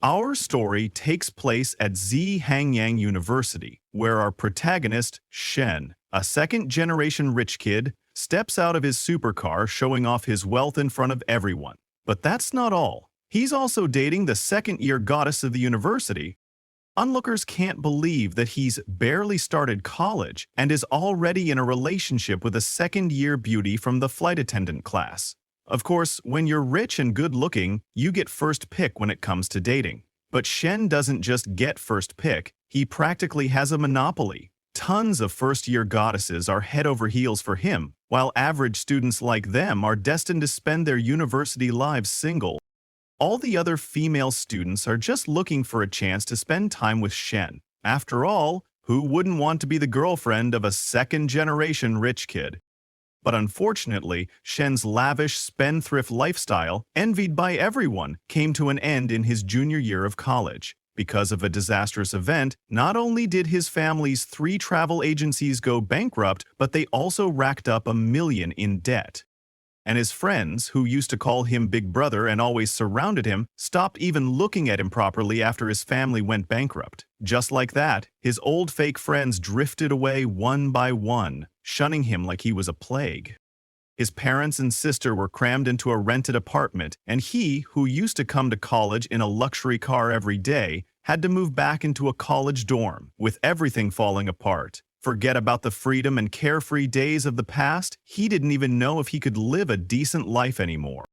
Our story takes place at Zhangyang University, where our protagonist, Shen, a second-generation rich kid, steps out of his supercar showing off his wealth in front of everyone. But that's not all. He's also dating the second-year goddess of the university. Onlookers can't believe that he's barely started college and is already in a relationship with a second-year beauty from the flight attendant class. Of course, when you're rich and good-looking, you get first pick when it comes to dating. But Shen doesn't just get first pick, he practically has a monopoly. Tons of first-year goddesses are head over heels for him, while average students like them are destined to spend their university lives single. All the other female students are just looking for a chance to spend time with Shen. After all, who wouldn't want to be the girlfriend of a second-generation rich kid? But unfortunately, Shen's lavish spendthrift lifestyle, envied by everyone, came to an end in his junior year of college. Because of a disastrous event, not only did his family's 3 travel agencies go bankrupt, but they also racked up $1 million in debt. And his friends, who used to call him Big Brother and always surrounded him, stopped even looking at him properly after his family went bankrupt. Just like that, his old fake friends drifted away one by one, shunning him like he was a plague. His parents and sister were crammed into a rented apartment, and he, who used to come to college in a luxury car every day, had to move back into a college dorm, with everything falling apart. Forget about the freedom and carefree days of the past, he didn't even know if he could live a decent life anymore.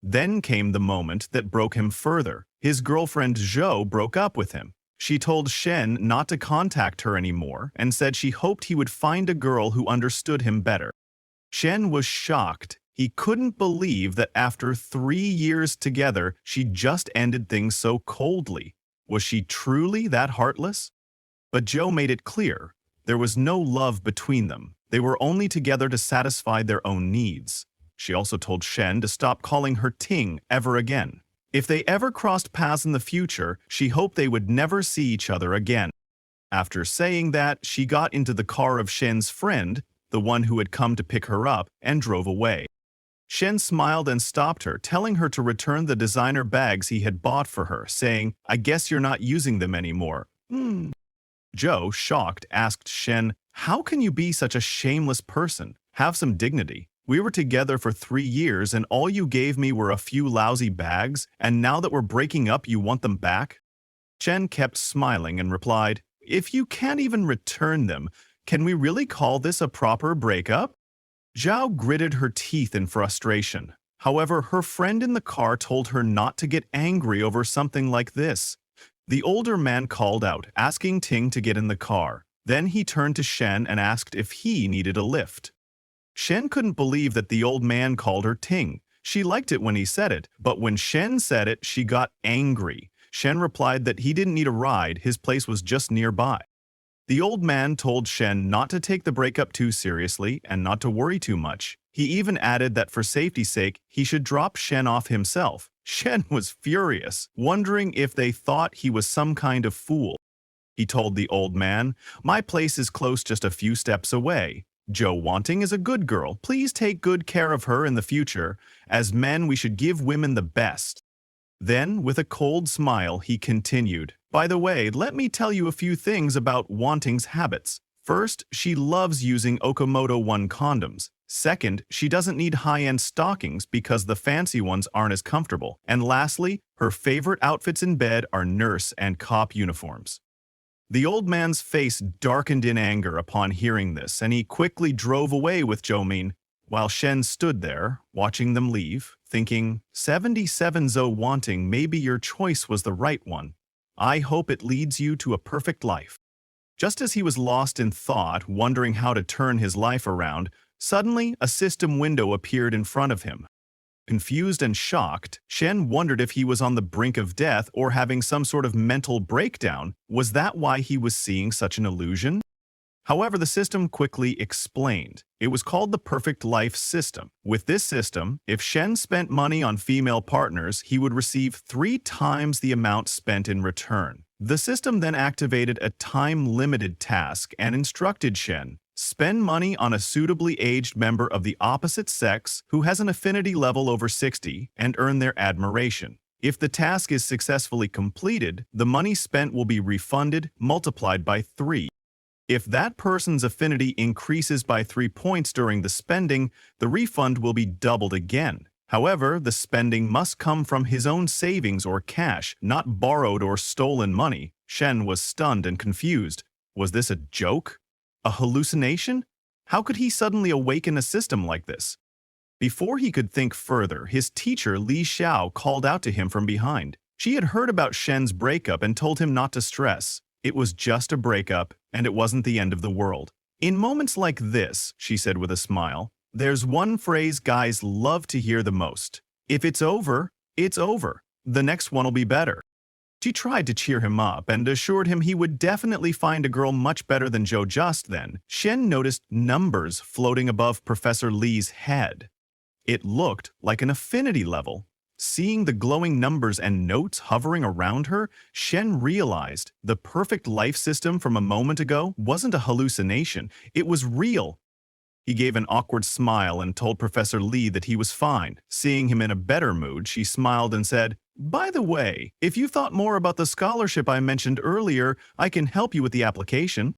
Then came the moment that broke him further. His girlfriend Zhou broke up with him. She told Shen not to contact her anymore and said she hoped he would find a girl who understood him better. Shen was shocked. He couldn't believe that after 3 years together, she just ended things so coldly. Was she truly that heartless? But Zhou made it clear. There was no love between them. They were only together to satisfy their own needs. She also told Shen to stop calling her Ting ever again. If they ever crossed paths in the future, she hoped they would never see each other again. After saying that, she got into the car of Shen's friend, the one who had come to pick her up, and drove away. Shen smiled and stopped her, telling her to return the designer bags he had bought for her, saying, "I guess you're not using them anymore." Zhou, shocked, asked Shen, "How can you be such a shameless person? Have some dignity. We were together for 3 years and all you gave me were a few lousy bags, and now that we're breaking up you want them back?" Shen kept smiling and replied, "If you can't even return them, can we really call this a proper breakup?" Zhao gritted her teeth in frustration. However, her friend in the car told her not to get angry over something like this. The older man called out, asking Ting to get in the car. Then he turned to Shen and asked if he needed a lift. Shen couldn't believe that the old man called her Ting. She liked it when he said it, but when Shen said it, she got angry. Shen replied that he didn't need a ride, his place was just nearby. The old man told Shen not to take the breakup too seriously and not to worry too much. He even added that for safety's sake, he should drop Shen off himself. Shen was furious, wondering if they thought he was some kind of fool. He told the old man, "My place is close, just a few steps away. Zhou Wanting is a good girl. Please take good care of her in the future. As men, we should give women the best." Then, with a cold smile, he continued, "By the way, let me tell you a few things about Wanting's habits. First, she loves using Okamoto 1 condoms. Second, she doesn't need high-end stockings because the fancy ones aren't as comfortable. And lastly, her favorite outfits in bed are nurse and cop uniforms." The old man's face darkened in anger upon hearing this, and he quickly drove away with Zhou, while Shen stood there, watching them leave, thinking, 77 Zhou Wanting, maybe your choice was the right one. I hope it leads you to a perfect life. Just as he was lost in thought, wondering how to turn his life around, suddenly a system window appeared in front of him. Confused and shocked, Shen wondered if he was on the brink of death or having some sort of mental breakdown. Was that why he was seeing such an illusion? However, the system quickly explained. It was called the Perfect Life System. With this system, if Shen spent money on female partners, he would receive 3 times the amount spent in return. The system then activated a time-limited task and instructed Shen, spend money on a suitably aged member of the opposite sex who has an affinity level over 60 and earn their admiration. If the task is successfully completed, the money spent will be refunded, multiplied by 3. If that person's affinity increases by 3 points during the spending, the refund will be doubled again. However, the spending must come from his own savings or cash, not borrowed or stolen money. Shen was stunned and confused. Was this a joke? A hallucination? How could he suddenly awaken a system like this? Before he could think further, his teacher Li Xiao called out to him from behind. She had heard about Shen's breakup and told him not to stress. It was just a breakup, and it wasn't the end of the world. In moments like this, she said with a smile, there's one phrase guys love to hear the most. If it's over, it's over. The next one will be better. She tried to cheer him up and assured him he would definitely find a girl much better than Joe. Just then, Shen noticed numbers floating above Professor Li's head. It looked like an affinity level. Seeing the glowing numbers and notes hovering around her, Shen realized the perfect life system from a moment ago wasn't a hallucination, it was real. He gave an awkward smile and told Professor Li that he was fine. Seeing him in a better mood, she smiled and said, "By the way, if you thought more about the scholarship I mentioned earlier, I can help you with the application."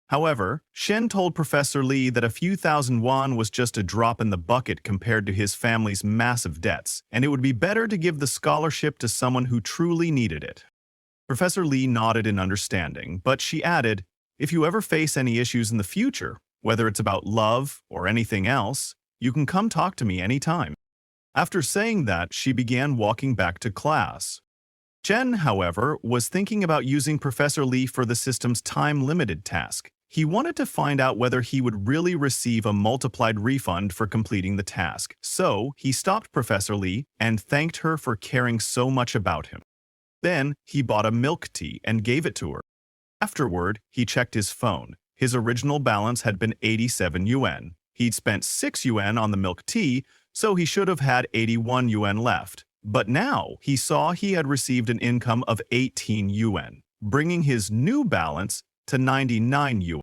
However, Shen told Professor Li that a few thousand yuan was just a drop in the bucket compared to his family's massive debts, and it would be better to give the scholarship to someone who truly needed it. Professor Li nodded in understanding, but she added, "If you ever face any issues in the future, whether it's about love or anything else, you can come talk to me anytime." After saying that, she began walking back to class. Shen, however, was thinking about using Professor Li for the system's time-limited task. He wanted to find out whether he would really receive a multiplied refund for completing the task, so he stopped Professor Li and thanked her for caring so much about him. Then, he bought a milk tea and gave it to her. Afterward, he checked his phone. His original balance had been 87 yuan. He'd spent 6 yuan on the milk tea, so he should have had 81 yuan left. But now, he saw he had received an income of 18 yuan, bringing his new balance to 99 yuan.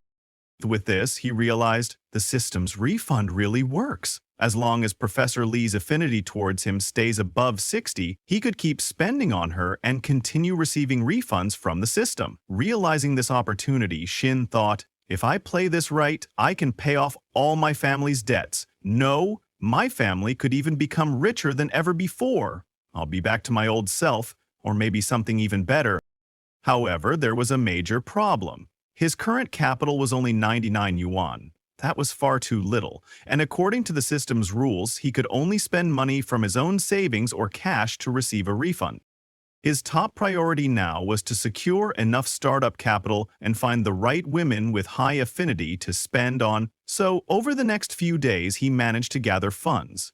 With this, he realized the system's refund really works. As long as Professor Li's affinity towards him stays above 60, he could keep spending on her and continue receiving refunds from the system. Realizing this opportunity, Shin thought, if I play this right, I can pay off all my family's debts. No, my family could even become richer than ever before. I'll be back to my old self, or maybe something even better. However, there was a major problem. His current capital was only 99 yuan. That was far too little, and according to the system's rules, he could only spend money from his own savings or cash to receive a refund. His top priority now was to secure enough startup capital and find the right women with high affinity to spend on, so over the next few days he managed to gather funds.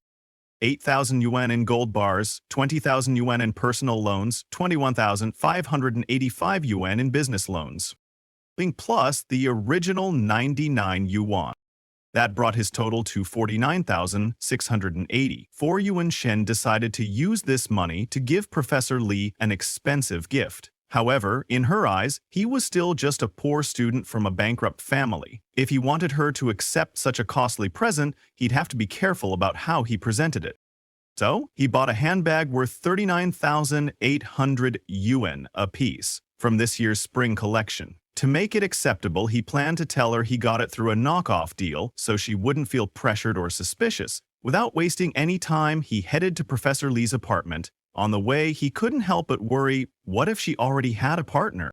8,000 yuan in gold bars, 20,000 yuan in personal loans, 21,585 yuan in business loans, plus the original 99 yuan. That brought his total to 49,680. For Yuan Shen decided to use this money to give Professor Li an expensive gift. However, in her eyes, he was still just a poor student from a bankrupt family. If he wanted her to accept such a costly present, he'd have to be careful about how he presented it. So, he bought a handbag worth 39,800 yuan apiece from this year's spring collection. To make it acceptable, he planned to tell her he got it through a knockoff deal so she wouldn't feel pressured or suspicious. Without wasting any time, he headed to Professor Li's apartment. On the way, he couldn't help but worry, what if she already had a partner?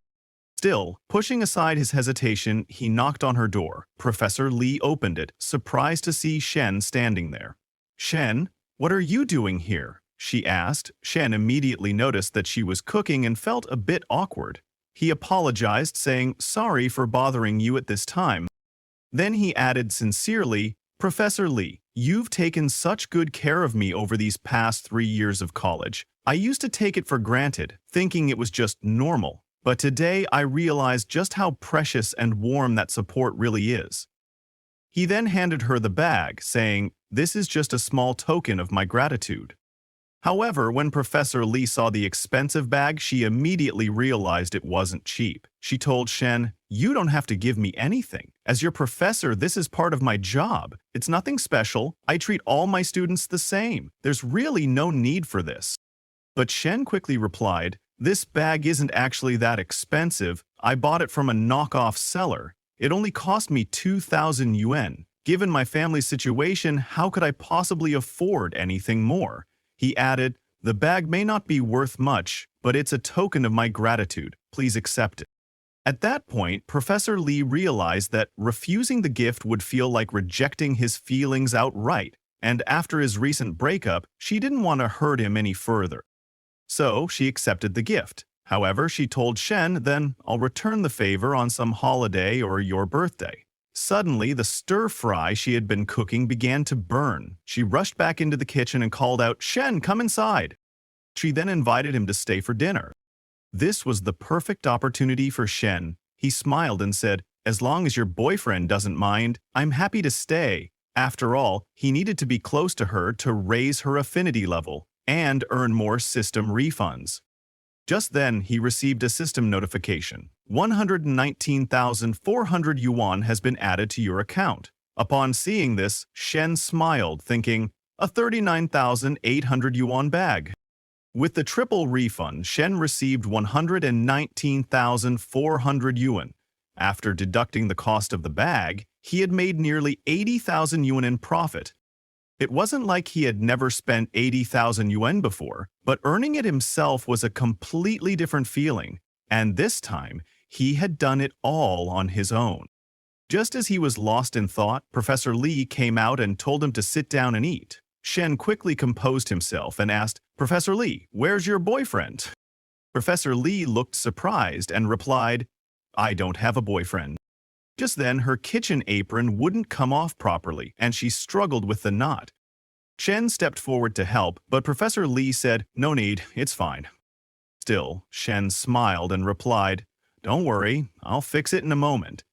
Still, pushing aside his hesitation, he knocked on her door. Professor Li opened it, surprised to see Shen standing there. "Shen, what are you doing here?" she asked. Shen immediately noticed that she was cooking and felt a bit awkward. He apologized, saying, "Sorry for bothering you at this time." Then he added sincerely, "Professor Li, you've taken such good care of me over these past 3 years of college. I used to take it for granted, thinking it was just normal. But today I realized just how precious and warm that support really is." He then handed her the bag, saying, "This is just a small token of my gratitude." However, when Professor Li saw the expensive bag, she immediately realized it wasn't cheap. She told Shen, "You don't have to give me anything. As your professor, this is part of my job. It's nothing special. I treat all my students the same. There's really no need for this." But Shen quickly replied, "This bag isn't actually that expensive. I bought it from a knockoff seller. It only cost me 2,000 yuan. Given my family's situation, how could I possibly afford anything more?" He added, "The bag may not be worth much, but it's a token of my gratitude. Please accept it." At that point, Professor Lee realized that refusing the gift would feel like rejecting his feelings outright, and after his recent breakup, she didn't want to hurt him any further. So she accepted the gift. However, she told Shen, "Then I'll return the favor on some holiday or your birthday." Suddenly, the stir-fry she had been cooking began to burn. She rushed back into the kitchen and called out, "Shen, come inside." She then invited him to stay for dinner. This was the perfect opportunity for Shen. He smiled and said, "As long as your boyfriend doesn't mind, I'm happy to stay." After all, he needed to be close to her to raise her affinity level and earn more system refunds. Just then, he received a system notification. 119,400 yuan has been added to your account. Upon seeing this, Shen smiled, thinking, a 39,800 yuan bag. With the triple refund, Shen received 119,400 yuan. After deducting the cost of the bag, he had made nearly 80,000 yuan in profit. It wasn't like he had never spent 80,000 yuan before, but earning it himself was a completely different feeling, and this time, he had done it all on his own. Just as he was lost in thought, Professor Lee came out and told him to sit down and eat. Shen quickly composed himself and asked, "Professor Lee, where's your boyfriend?" Professor Lee looked surprised and replied, "I don't have a boyfriend." Just then, her kitchen apron wouldn't come off properly, and she struggled with the knot. Shen stepped forward to help, but Professor Lee said, "No need, it's fine." Still, Shen smiled and replied, "Don't worry, I'll fix it in a moment."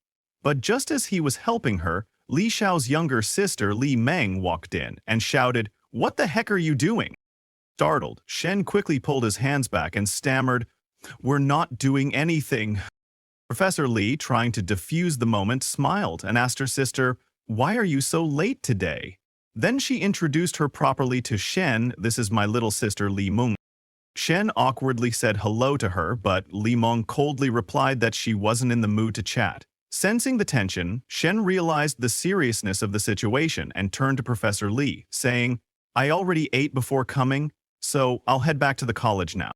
But just as he was helping her, Li Xiao's younger sister, Li Meng, walked in and shouted, "What the heck are you doing?" Startled, Shen quickly pulled his hands back and stammered, "We're not doing anything." Professor Li, trying to defuse the moment, smiled and asked her sister, "Why are you so late today?" Then she introduced her properly to Shen. "This is my little sister Li Meng." Shen awkwardly said hello to her, but Li Meng coldly replied that she wasn't in the mood to chat. Sensing the tension, Shen realized the seriousness of the situation and turned to Professor Lee, saying, "I already ate before coming, so I'll head back to the college now."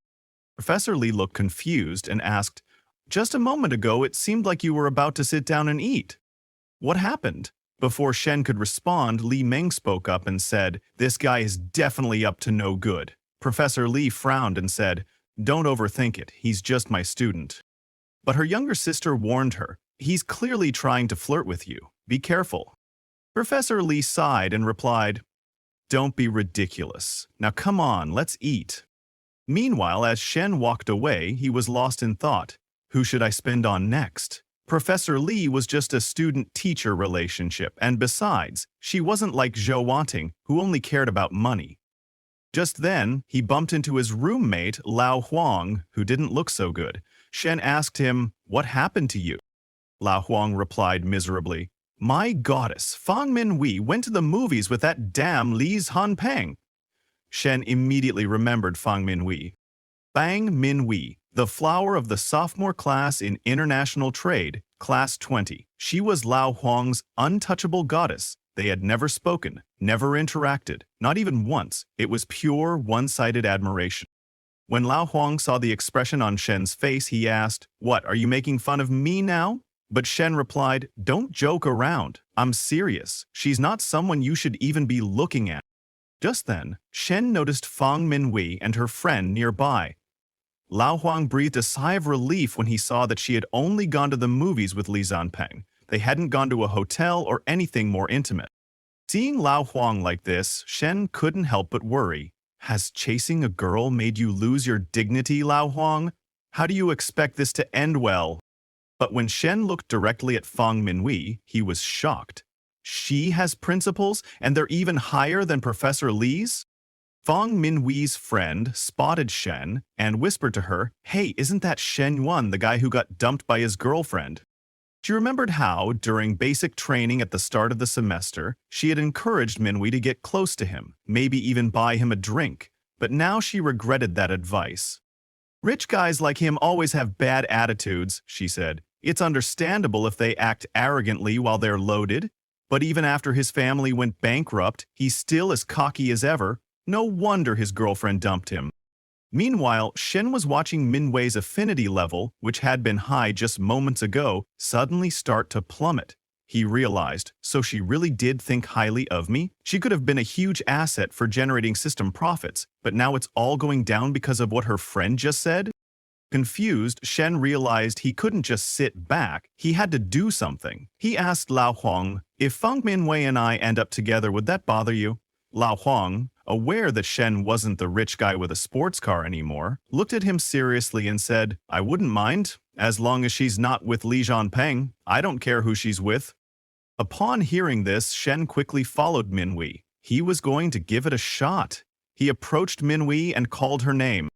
Professor Lee looked confused and asked, "Just a moment ago it seemed like you were about to sit down and eat. What happened?" Before Shen could respond, Li Meng spoke up and said, "This guy is definitely up to no good." Professor Lee frowned and said, "Don't overthink it, he's just my student." But her younger sister warned her, "He's clearly trying to flirt with you. Be careful." Professor Lee sighed and replied, "Don't be ridiculous. Now come on, let's eat." Meanwhile, as Shen walked away, he was lost in thought. Who should I spend on next? Professor Lee was just a student-teacher relationship, and besides, she wasn't like Zhou Wanting, who only cared about money. Just then, he bumped into his roommate, Lao Huang, who didn't look so good. Shen asked him, "What happened to you?" Lao Huang replied miserably, "My goddess, Fang Minwei went to the movies with that damn Li Hanpeng." Shen immediately remembered Fang Minwei. Fang Minwei, the flower of the sophomore class in international trade, class 20. She was Lao Huang's untouchable goddess. They had never spoken, never interacted, not even once. It was pure, one-sided admiration. When Lao Huang saw the expression on Shen's face, he asked, "What, are you making fun of me now?" But Shen replied, "Don't joke around. I'm serious. She's not someone you should even be looking at." Just then, Shen noticed Fang Minwei and her friend nearby. Lao Huang breathed a sigh of relief when he saw that she had only gone to the movies with Li Zanpeng. They hadn't gone to a hotel or anything more intimate. Seeing Lao Huang like this, Shen couldn't help but worry. Has chasing a girl made you lose your dignity, Lao Huang? How do you expect this to end well? But when Shen looked directly at Fang Minwei, he was shocked. She has principles, and they're even higher than Professor Li's? Fang Minwei's friend spotted Shen and whispered to her, "Hey, isn't that Shen Yuan, the guy who got dumped by his girlfriend?" She remembered how, during basic training at the start of the semester, she had encouraged Minwei to get close to him, maybe even buy him a drink. but now she regretted that advice. Rich guys like him always have bad attitudes, she said. It's understandable if they act arrogantly while they're loaded, but even after his family went bankrupt, he's still as cocky as ever. No wonder his girlfriend dumped him. Meanwhile, Shen was watching Minwei's affinity level, which had been high just moments ago, suddenly start to plummet. He realized, so she really did think highly of me? She could have been a huge asset for generating system profits, but now it's all going down because of what her friend just said? Confused, Shen realized he couldn't just sit back, he had to do something. He asked Lao Huang, if Feng Minwei and I end up together, would that bother you? Lao Huang, aware that Shen wasn't the rich guy with a sports car anymore, looked at him seriously and said, I wouldn't mind, as long as she's not with Li Zhanpeng. I don't care who she's with. Upon hearing this, Shen quickly followed Minwei. He was going to give it a shot. He approached Minwei and called her name.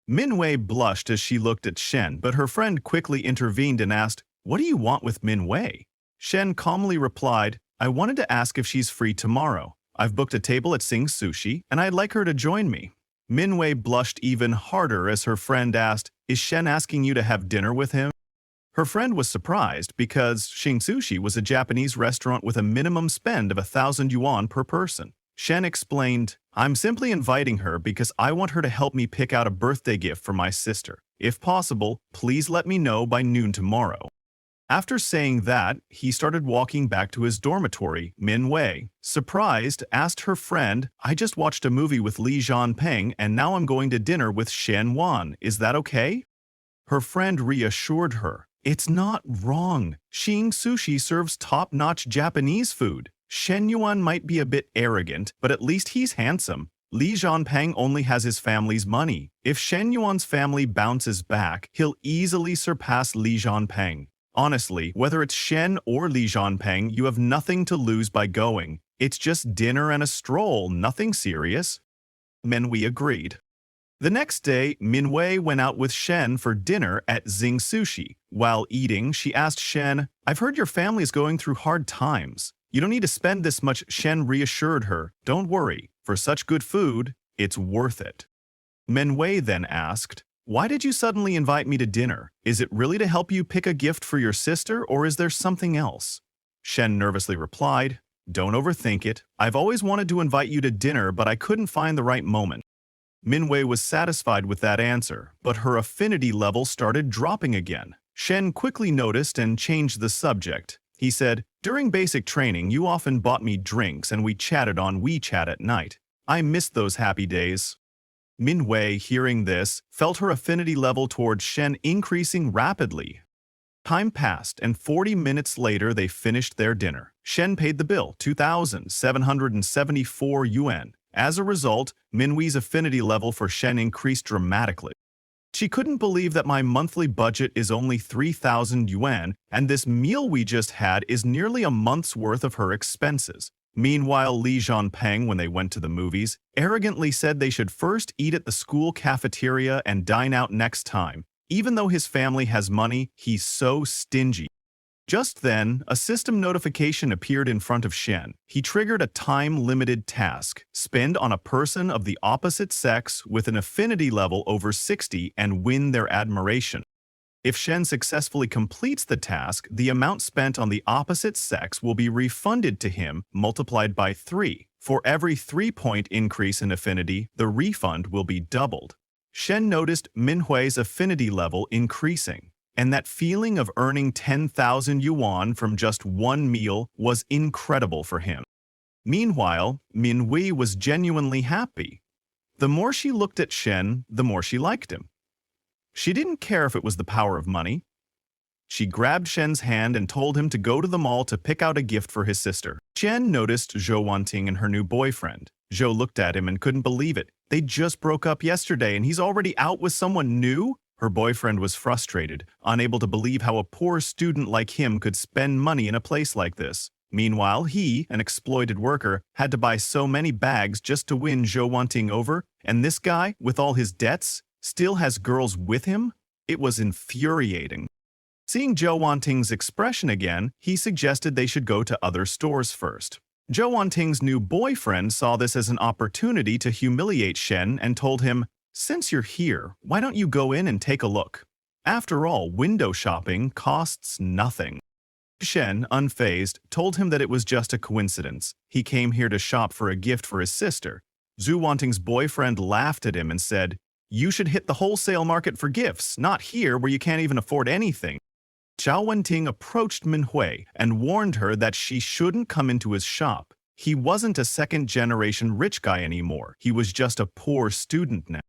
Minwei blushed as she looked at Shen, but her friend quickly intervened and asked, What do you want with Minwei? Shen calmly replied, I wanted to ask if she's free tomorrow. I've booked a table at Sing Sushi, and I'd like her to join me. Minwei blushed even harder as her friend asked, Is Shen asking you to have dinner with him? Her friend was surprised because Sing Sushi was a Japanese restaurant with a minimum spend of 1,000 yuan per person. Shen explained, I'm simply inviting her because I want her to help me pick out a birthday gift for my sister. If possible, please let me know by noon tomorrow. After saying that, he started walking back to his dormitory. Minwei, surprised, asked her friend, I just watched a movie with Li Zhanpeng and now I'm going to dinner with Shen Wan. Is that okay? Her friend reassured her, It's not wrong. Sing Sushi serves top-notch Japanese food. Shen Yuan might be a bit arrogant, but at least he's handsome. Li Zhanpeng only has his family's money. If Shen Yuan's family bounces back, he'll easily surpass Li Zhanpeng. Honestly, whether it's Shen or Li Zhanpeng, you have nothing to lose by going. It's just dinner and a stroll, nothing serious. Minwei agreed. The next day, Minwei went out with Shen for dinner at Sing Sushi. While eating, she asked Shen, I've heard your family is going through hard times. You don't need to spend this much. Shen reassured her, Don't worry, for such good food, it's worth it. Minwei then asked, Why did you suddenly invite me to dinner? Is it really to help you pick a gift for your sister, or is there something else? Shen nervously replied, Don't overthink it. I've always wanted to invite you to dinner, but I couldn't find the right moment. Minwei was satisfied with that answer, but her affinity level started dropping again. Shen quickly noticed and changed the subject. He said, During basic training, you often bought me drinks and we chatted on WeChat at night. I missed those happy days. Minwei, hearing this, felt her affinity level towards Shen increasing rapidly. Time passed, and 40 minutes later they finished their dinner. Shen paid the bill, 2,774 yuan. As a result, Minwei's affinity level for Shen increased dramatically. She couldn't believe that my monthly budget is only 3,000 yuan, and this meal we just had is nearly a month's worth of her expenses. Meanwhile, Li Zhanpeng, when they went to the movies, arrogantly said they should first eat at the school cafeteria and dine out next time. Even though his family has money, he's so stingy. Just then, a system notification appeared in front of Shen. He triggered a time-limited task, spend on a person of the opposite sex with an affinity level over 60 and win their admiration. If Shen successfully completes the task, the amount spent on the opposite sex will be refunded to him, multiplied by 3. For every 3-point increase in affinity, the refund will be doubled. Shen noticed Minwei's affinity level increasing, and that feeling of earning 10,000 yuan from just one meal was incredible for him. Meanwhile, Minwei was genuinely happy. The more she looked at Shen, the more she liked him. She didn't care if it was the power of money. She grabbed Shen's hand and told him to go to the mall to pick out a gift for his sister. Shen noticed Zhou Wanting and her new boyfriend. Zhou looked at him and couldn't believe it. They just broke up yesterday and he's already out with someone new? Her boyfriend was frustrated, unable to believe how a poor student like him could spend money in a place like this. Meanwhile, he, an exploited worker, had to buy so many bags just to win Zhou Wanting over, and this guy, with all his debts, still has girls with him? It was infuriating. Seeing Zhou Wanting's expression again, he suggested they should go to other stores first. Zhou Wanting's new boyfriend saw this as an opportunity to humiliate Shen and told him, "Since you're here, why don't you go in and take a look? After all, window shopping costs nothing." Shen, unfazed, told him that it was just a coincidence. He came here to shop for a gift for his sister. Zhu Wanting's boyfriend laughed at him and said, "You should hit the wholesale market for gifts, not here where you can't even afford anything." Zhao Wenting approached Manhwa and warned her that she shouldn't come into his shop. He wasn't a second-generation rich guy anymore. He was just a poor student now.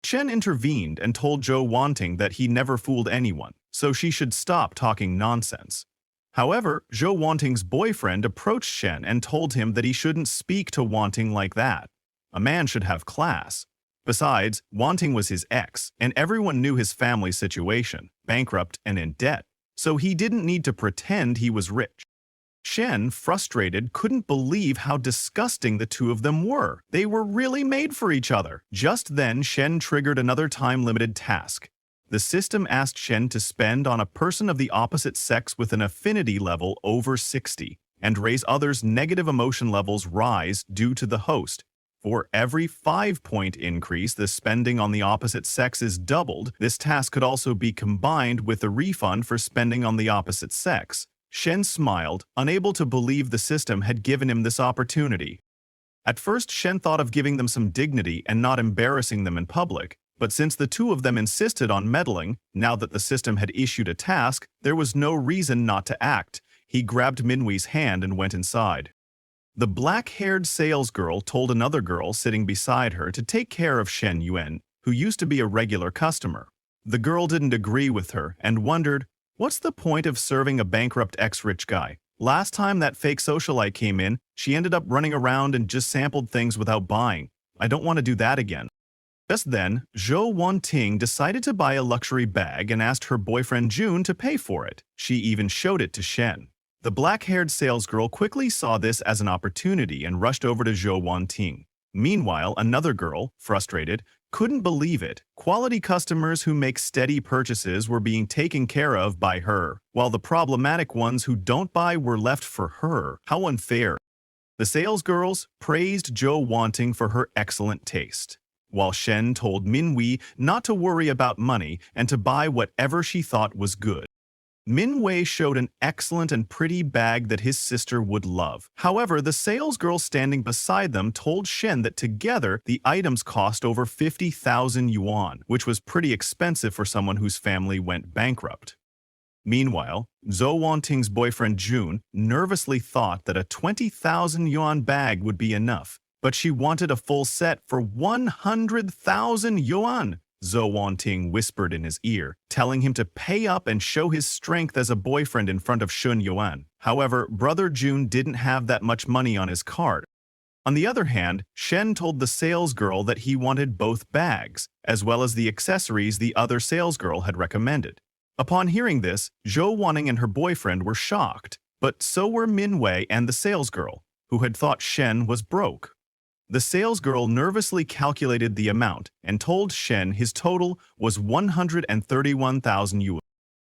Shen intervened and told Zhou Wanting that he never fooled anyone, so she should stop talking nonsense. However, Zhou Wanting's boyfriend approached Shen and told him that he shouldn't speak to Wanting like that. A man should have class. Besides, Wanting was his ex, and everyone knew his family situation, bankrupt and in debt, so he didn't need to pretend he was rich. Shen, frustrated, couldn't believe how disgusting the two of them were. They were really made for each other. Just then, Shen triggered another time-limited task. The system asked Shen to spend on a person of the opposite sex with an affinity level over 60, and raise others' negative emotion levels rise due to the host. For every 5-point increase the spending on the opposite sex is doubled, this task could also be combined with a refund for spending on the opposite sex. Shen smiled, unable to believe the system had given him this opportunity. At first, Shen thought of giving them some dignity and not embarrassing them in public, but since the two of them insisted on meddling, now that the system had issued a task, there was no reason not to act. He grabbed Minhui's hand and went inside. The black-haired salesgirl told another girl sitting beside her to take care of Shen Yuan, who used to be a regular customer. The girl didn't agree with her and wondered, what's the point of serving a bankrupt ex-rich guy? Last time that fake socialite came in, she ended up running around and just sampled things without buying. I don't want to do that again. Just then, Zhou Wanting decided to buy a luxury bag and asked her boyfriend June to pay for it. She even showed it to Shen. The black-haired salesgirl quickly saw this as an opportunity and rushed over to Zhou Wanting. Meanwhile, another girl, frustrated, couldn't believe it. Quality customers who make steady purchases were being taken care of by her, while the problematic ones who don't buy were left for her. How unfair. The salesgirls praised Zhou Wanting for her excellent taste, while Shen told Minhui not to worry about money and to buy whatever she thought was good. Minhui showed an excellent and pretty bag that his sister would love. However, the salesgirl standing beside them told Shen that together the items cost over 50,000 yuan, which was pretty expensive for someone whose family went bankrupt. Meanwhile, Zhou Wanting's boyfriend June nervously thought that a 20,000 yuan bag would be enough, but she wanted a full set for 100,000 yuan. Zhou Wanting whispered in his ear, telling him to pay up and show his strength as a boyfriend in front of Shun Yuan. However, brother June didn't have that much money on his card. On the other hand, Shen told the salesgirl that he wanted both bags, as well as the accessories the other salesgirl had recommended. Upon hearing this, Zhou Wanting and her boyfriend were shocked, but so were Minhui and the salesgirl, who had thought Shen was broke. The salesgirl nervously calculated the amount and told Shen his total was 131,000 yuan.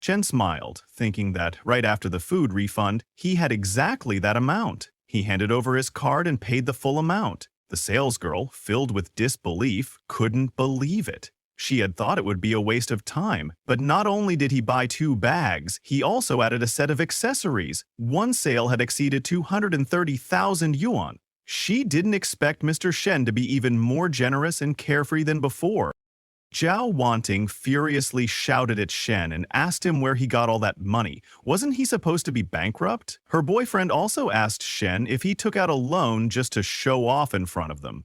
Shen smiled, thinking that right after the food refund, he had exactly that amount. He handed over his card and paid the full amount. The salesgirl, filled with disbelief, couldn't believe it. She had thought it would be a waste of time, but not only did he buy 2 bags, he also added a set of accessories. One sale had exceeded 230,000 yuan. She didn't expect Mr. Shen to be even more generous and carefree than before. Zhou Wanting furiously shouted at Shen and asked him where he got all that money. Wasn't he supposed to be bankrupt? Her boyfriend also asked Shen if he took out a loan just to show off in front of them.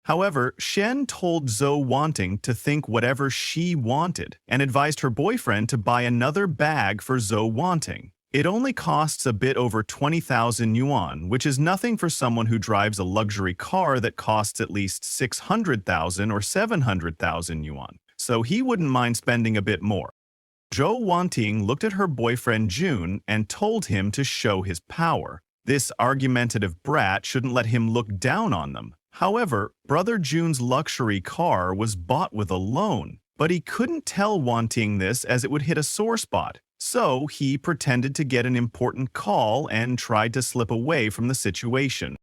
However, Shen told Zhou Wanting to think whatever she wanted and advised her boyfriend to buy another bag for Zhou Wanting. It only costs a bit over 20,000 yuan, which is nothing for someone who drives a luxury car that costs at least 600,000 or 700,000 yuan, so he wouldn't mind spending a bit more. Zhou Wanting looked at her boyfriend June and told him to show his power. This argumentative brat shouldn't let him look down on them. However, brother June's luxury car was bought with a loan, but he couldn't tell Wanting this as it would hit a sore spot. So he pretended to get an important call and tried to slip away from the situation.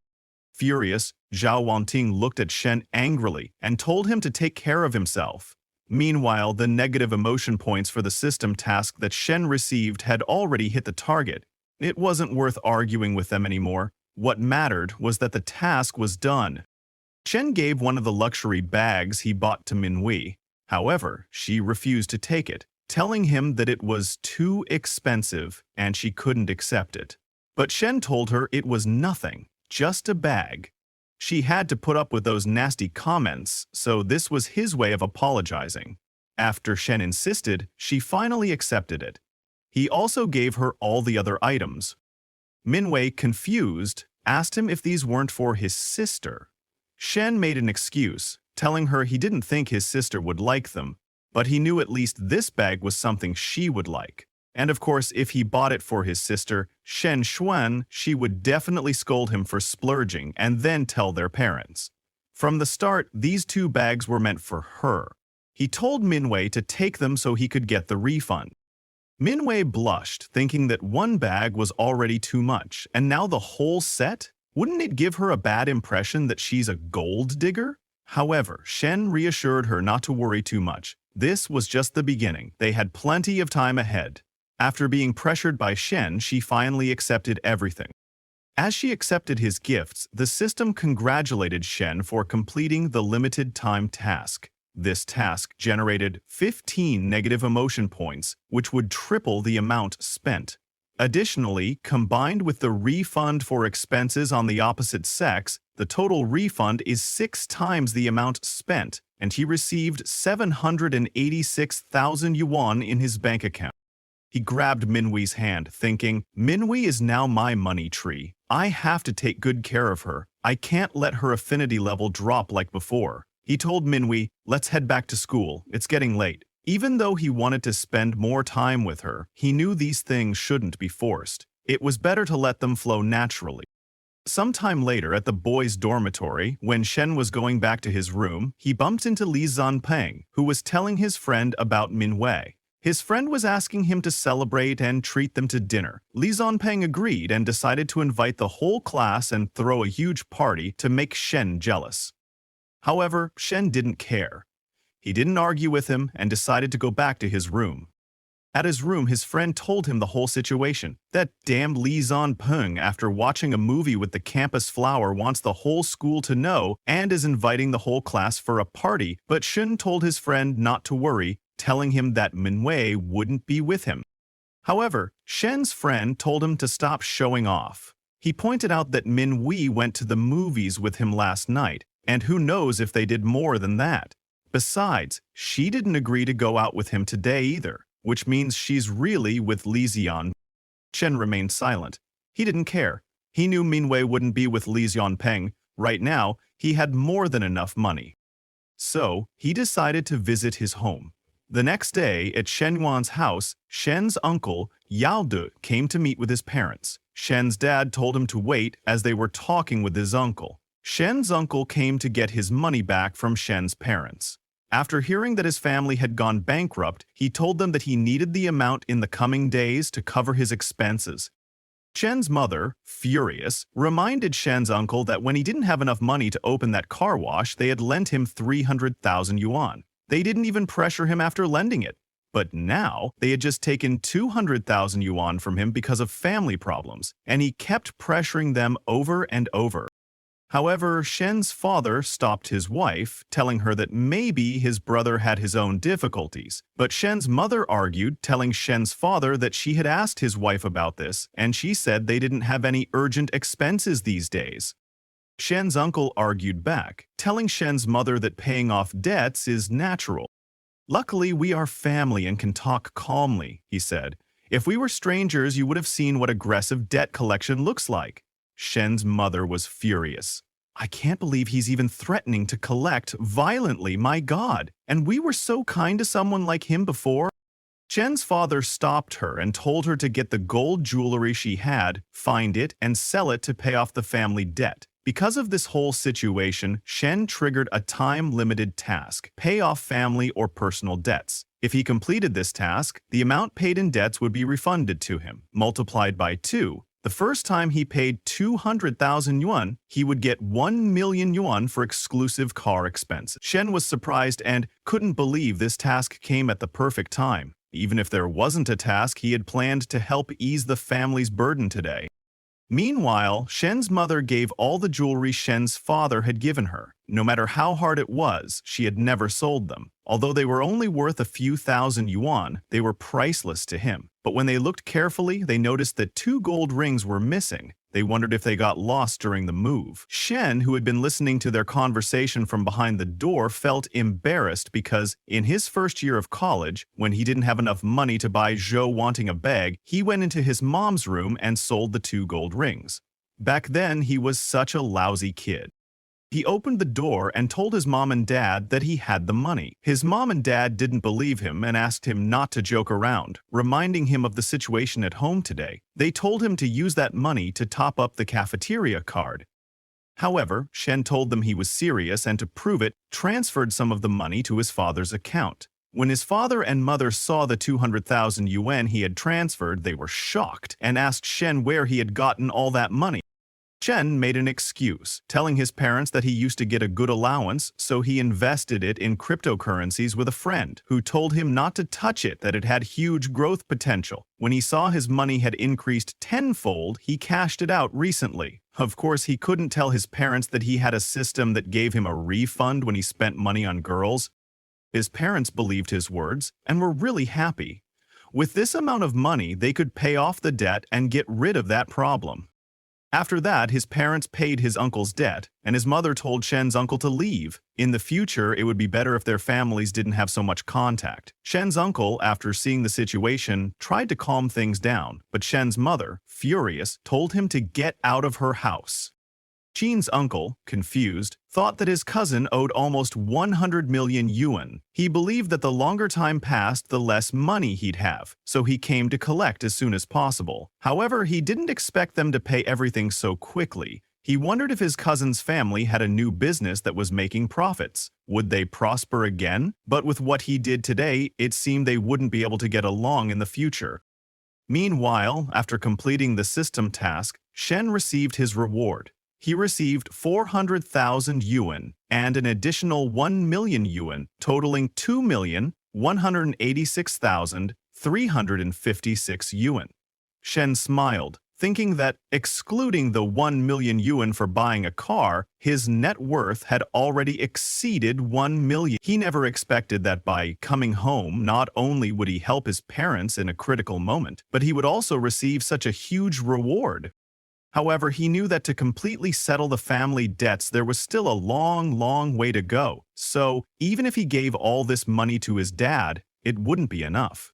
Furious, Zhao Wanting looked at Shen angrily and told him to take care of himself. Meanwhile, the negative emotion points for the system task that Shen received had already hit the target. It wasn't worth arguing with them anymore. What mattered was that the task was done. Shen gave one of the luxury bags he bought to Minhui. However, she refused to take it, telling him that it was too expensive and she couldn't accept it. But Shen told her it was nothing, just a bag. She had to put up with those nasty comments, so this was his way of apologizing. After Shen insisted, she finally accepted it. He also gave her all the other items. Minhui, confused, asked him if these weren't for his sister. Shen made an excuse, telling her he didn't think his sister would like them, but he knew at least this bag was something she would like. And of course, if he bought it for his sister, Shen Xuan, she would definitely scold him for splurging and then tell their parents. From the start, these two bags were meant for her. He told Minhui to take them so he could get the refund. Minhui blushed, thinking that one bag was already too much, and now the whole set? Wouldn't it give her a bad impression that she's a gold digger? However, Shen reassured her not to worry too much. This was just the beginning. They had plenty of time ahead. After being pressured by Shen, she finally accepted everything. As she accepted his gifts, the system congratulated Shen for completing the limited time task. This task generated 15 negative emotion points, which would triple the amount spent. Additionally, combined with the refund for expenses on the opposite sex, the total refund is 6 times the amount spent, and he received 786,000 yuan in his bank account. He grabbed Minhui's hand, thinking, Minhui is now my money tree. I have to take good care of her. I can't let her affinity level drop like before. He told Minhui, let's head back to school. It's getting late. Even though he wanted to spend more time with her, he knew these things shouldn't be forced. It was better to let them flow naturally. Sometime later at the boys' dormitory, when Shen was going back to his room, he bumped into Li Zanpeng, who was telling his friend about Minhui. His friend was asking him to celebrate and treat them to dinner. Li Zanpeng agreed and decided to invite the whole class and throw a huge party to make Shen jealous. However, Shen didn't care. He didn't argue with him and decided to go back to his room. At his room, his friend told him the whole situation. That damned Li Zanpeng, after watching a movie with the campus flower, wants the whole school to know and is inviting the whole class for a party, but Shen told his friend not to worry, telling him that Minhui wouldn't be with him. However, Shen's friend told him to stop showing off. He pointed out that Minhui went to the movies with him last night, and who knows if they did more than that. Besides, she didn't agree to go out with him today either, which means she's really with Li Zian. Shen remained silent. He didn't care. He knew Minhui wouldn't be with Li Zianpeng. Right now, he had more than enough money. So, he decided to visit his home. The next day, at Shen Yuan's house, Shen's uncle, Yao De, came to meet with his parents. Shen's dad told him to wait as they were talking with his uncle. Shen's uncle came to get his money back from Shen's parents. After hearing that his family had gone bankrupt, he told them that he needed the amount in the coming days to cover his expenses. Shen's mother, furious, reminded Shen's uncle that when he didn't have enough money to open that car wash, they had lent him 300,000 yuan. They didn't even pressure him after lending it. But now, they had just taken 200,000 yuan from him because of family problems, and he kept pressuring them over and over. However, Shen's father stopped his wife, telling her that maybe his brother had his own difficulties. But Shen's mother argued, telling Shen's father that she had asked his wife about this, and she said they didn't have any urgent expenses these days. Shen's uncle argued back, telling Shen's mother that paying off debts is natural. Luckily, we are family and can talk calmly, he said. If we were strangers, you would have seen what aggressive debt collection looks like. Shen's mother was furious. I can't believe he's even threatening to collect violently, my God. And we were so kind to someone like him before. Shen's father stopped her and told her to get the gold jewelry she had, find it, and sell it to pay off the family debt. Because of this whole situation, Shen triggered a time-limited task, pay off family or personal debts. If he completed this task, the amount paid in debts would be refunded to him, multiplied by 2. The first time he paid 200,000 yuan, he would get 1 million yuan for exclusive car expenses. Shen was surprised and couldn't believe this task came at the perfect time. Even if there wasn't a task, he had planned to help ease the family's burden today. Meanwhile, Shen's mother gave all the jewelry Shen's father had given her. No matter how hard it was, she had never sold them. Although they were only worth a few thousand yuan, they were priceless to him. But when they looked carefully, they noticed that 2 gold rings were missing. They wondered if they got lost during the move. Shen, who had been listening to their conversation from behind the door, felt embarrassed because in his first year of college, when he didn't have enough money to buy Zhou wanting a bag, he went into his mom's room and sold the 2 gold rings. Back then, he was such a lousy kid. He opened the door and told his mom and dad that he had the money. His mom and dad didn't believe him and asked him not to joke around, reminding him of the situation at home today. They told him to use that money to top up the cafeteria card. However, Shen told them he was serious and to prove it, transferred some of the money to his father's account. When his father and mother saw the 200,000 yuan he had transferred, they were shocked and asked Shen where he had gotten all that money. Shen made an excuse, telling his parents that he used to get a good allowance, so he invested it in cryptocurrencies with a friend, who told him not to touch it, that it had huge growth potential. When he saw his money had increased tenfold, he cashed it out recently. Of course, he couldn't tell his parents that he had a system that gave him a refund when he spent money on girls. His parents believed his words and were really happy. With this amount of money, they could pay off the debt and get rid of that problem. After that, his parents paid his uncle's debt, and his mother told Shen's uncle to leave. In the future, it would be better if their families didn't have so much contact. Shen's uncle, after seeing the situation, tried to calm things down, but Shen's mother, furious, told him to get out of her house. Qin's uncle, confused, thought that his cousin owed almost 100 million yuan. He believed that the longer time passed, the less money he'd have, so he came to collect as soon as possible. However, he didn't expect them to pay everything so quickly. He wondered if his cousin's family had a new business that was making profits. Would they prosper again? But with what he did today, it seemed they wouldn't be able to get along in the future. Meanwhile, after completing the system task, Shen received his reward. He received 400,000 yuan and an additional 1 million yuan, totaling 2,186,356 yuan. Shen smiled, thinking that, excluding the 1 million yuan for buying a car, his net worth had already exceeded 1 million. He never expected that by coming home, not only would he help his parents in a critical moment, but he would also receive such a huge reward. However, he knew that to completely settle the family debts, there was still a long way to go. So, even if he gave all this money to his dad, it wouldn't be enough.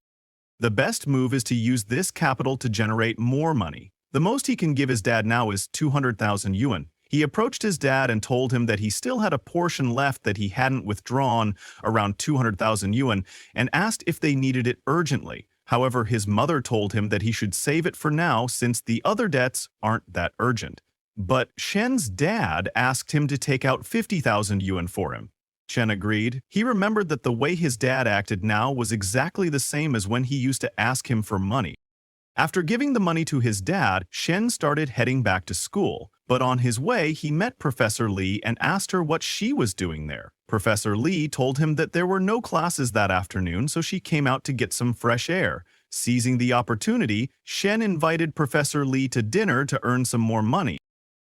The best move is to use this capital to generate more money. The most he can give his dad now is 200,000 yuan. He approached his dad and told him that he still had a portion left that he hadn't withdrawn, around 200,000 yuan, and asked if they needed it urgently. However, his mother told him that he should save it for now since the other debts aren't that urgent. But Shen's dad asked him to take out 50,000 yuan for him. Shen agreed. He remembered that the way his dad acted now was exactly the same as when he used to ask him for money. After giving the money to his dad, Shen started heading back to school. But on his way, he met Professor Li and asked her what she was doing there. Professor Li told him that there were no classes that afternoon, so she came out to get some fresh air. Seizing the opportunity, Shen invited Professor Li to dinner to earn some more money.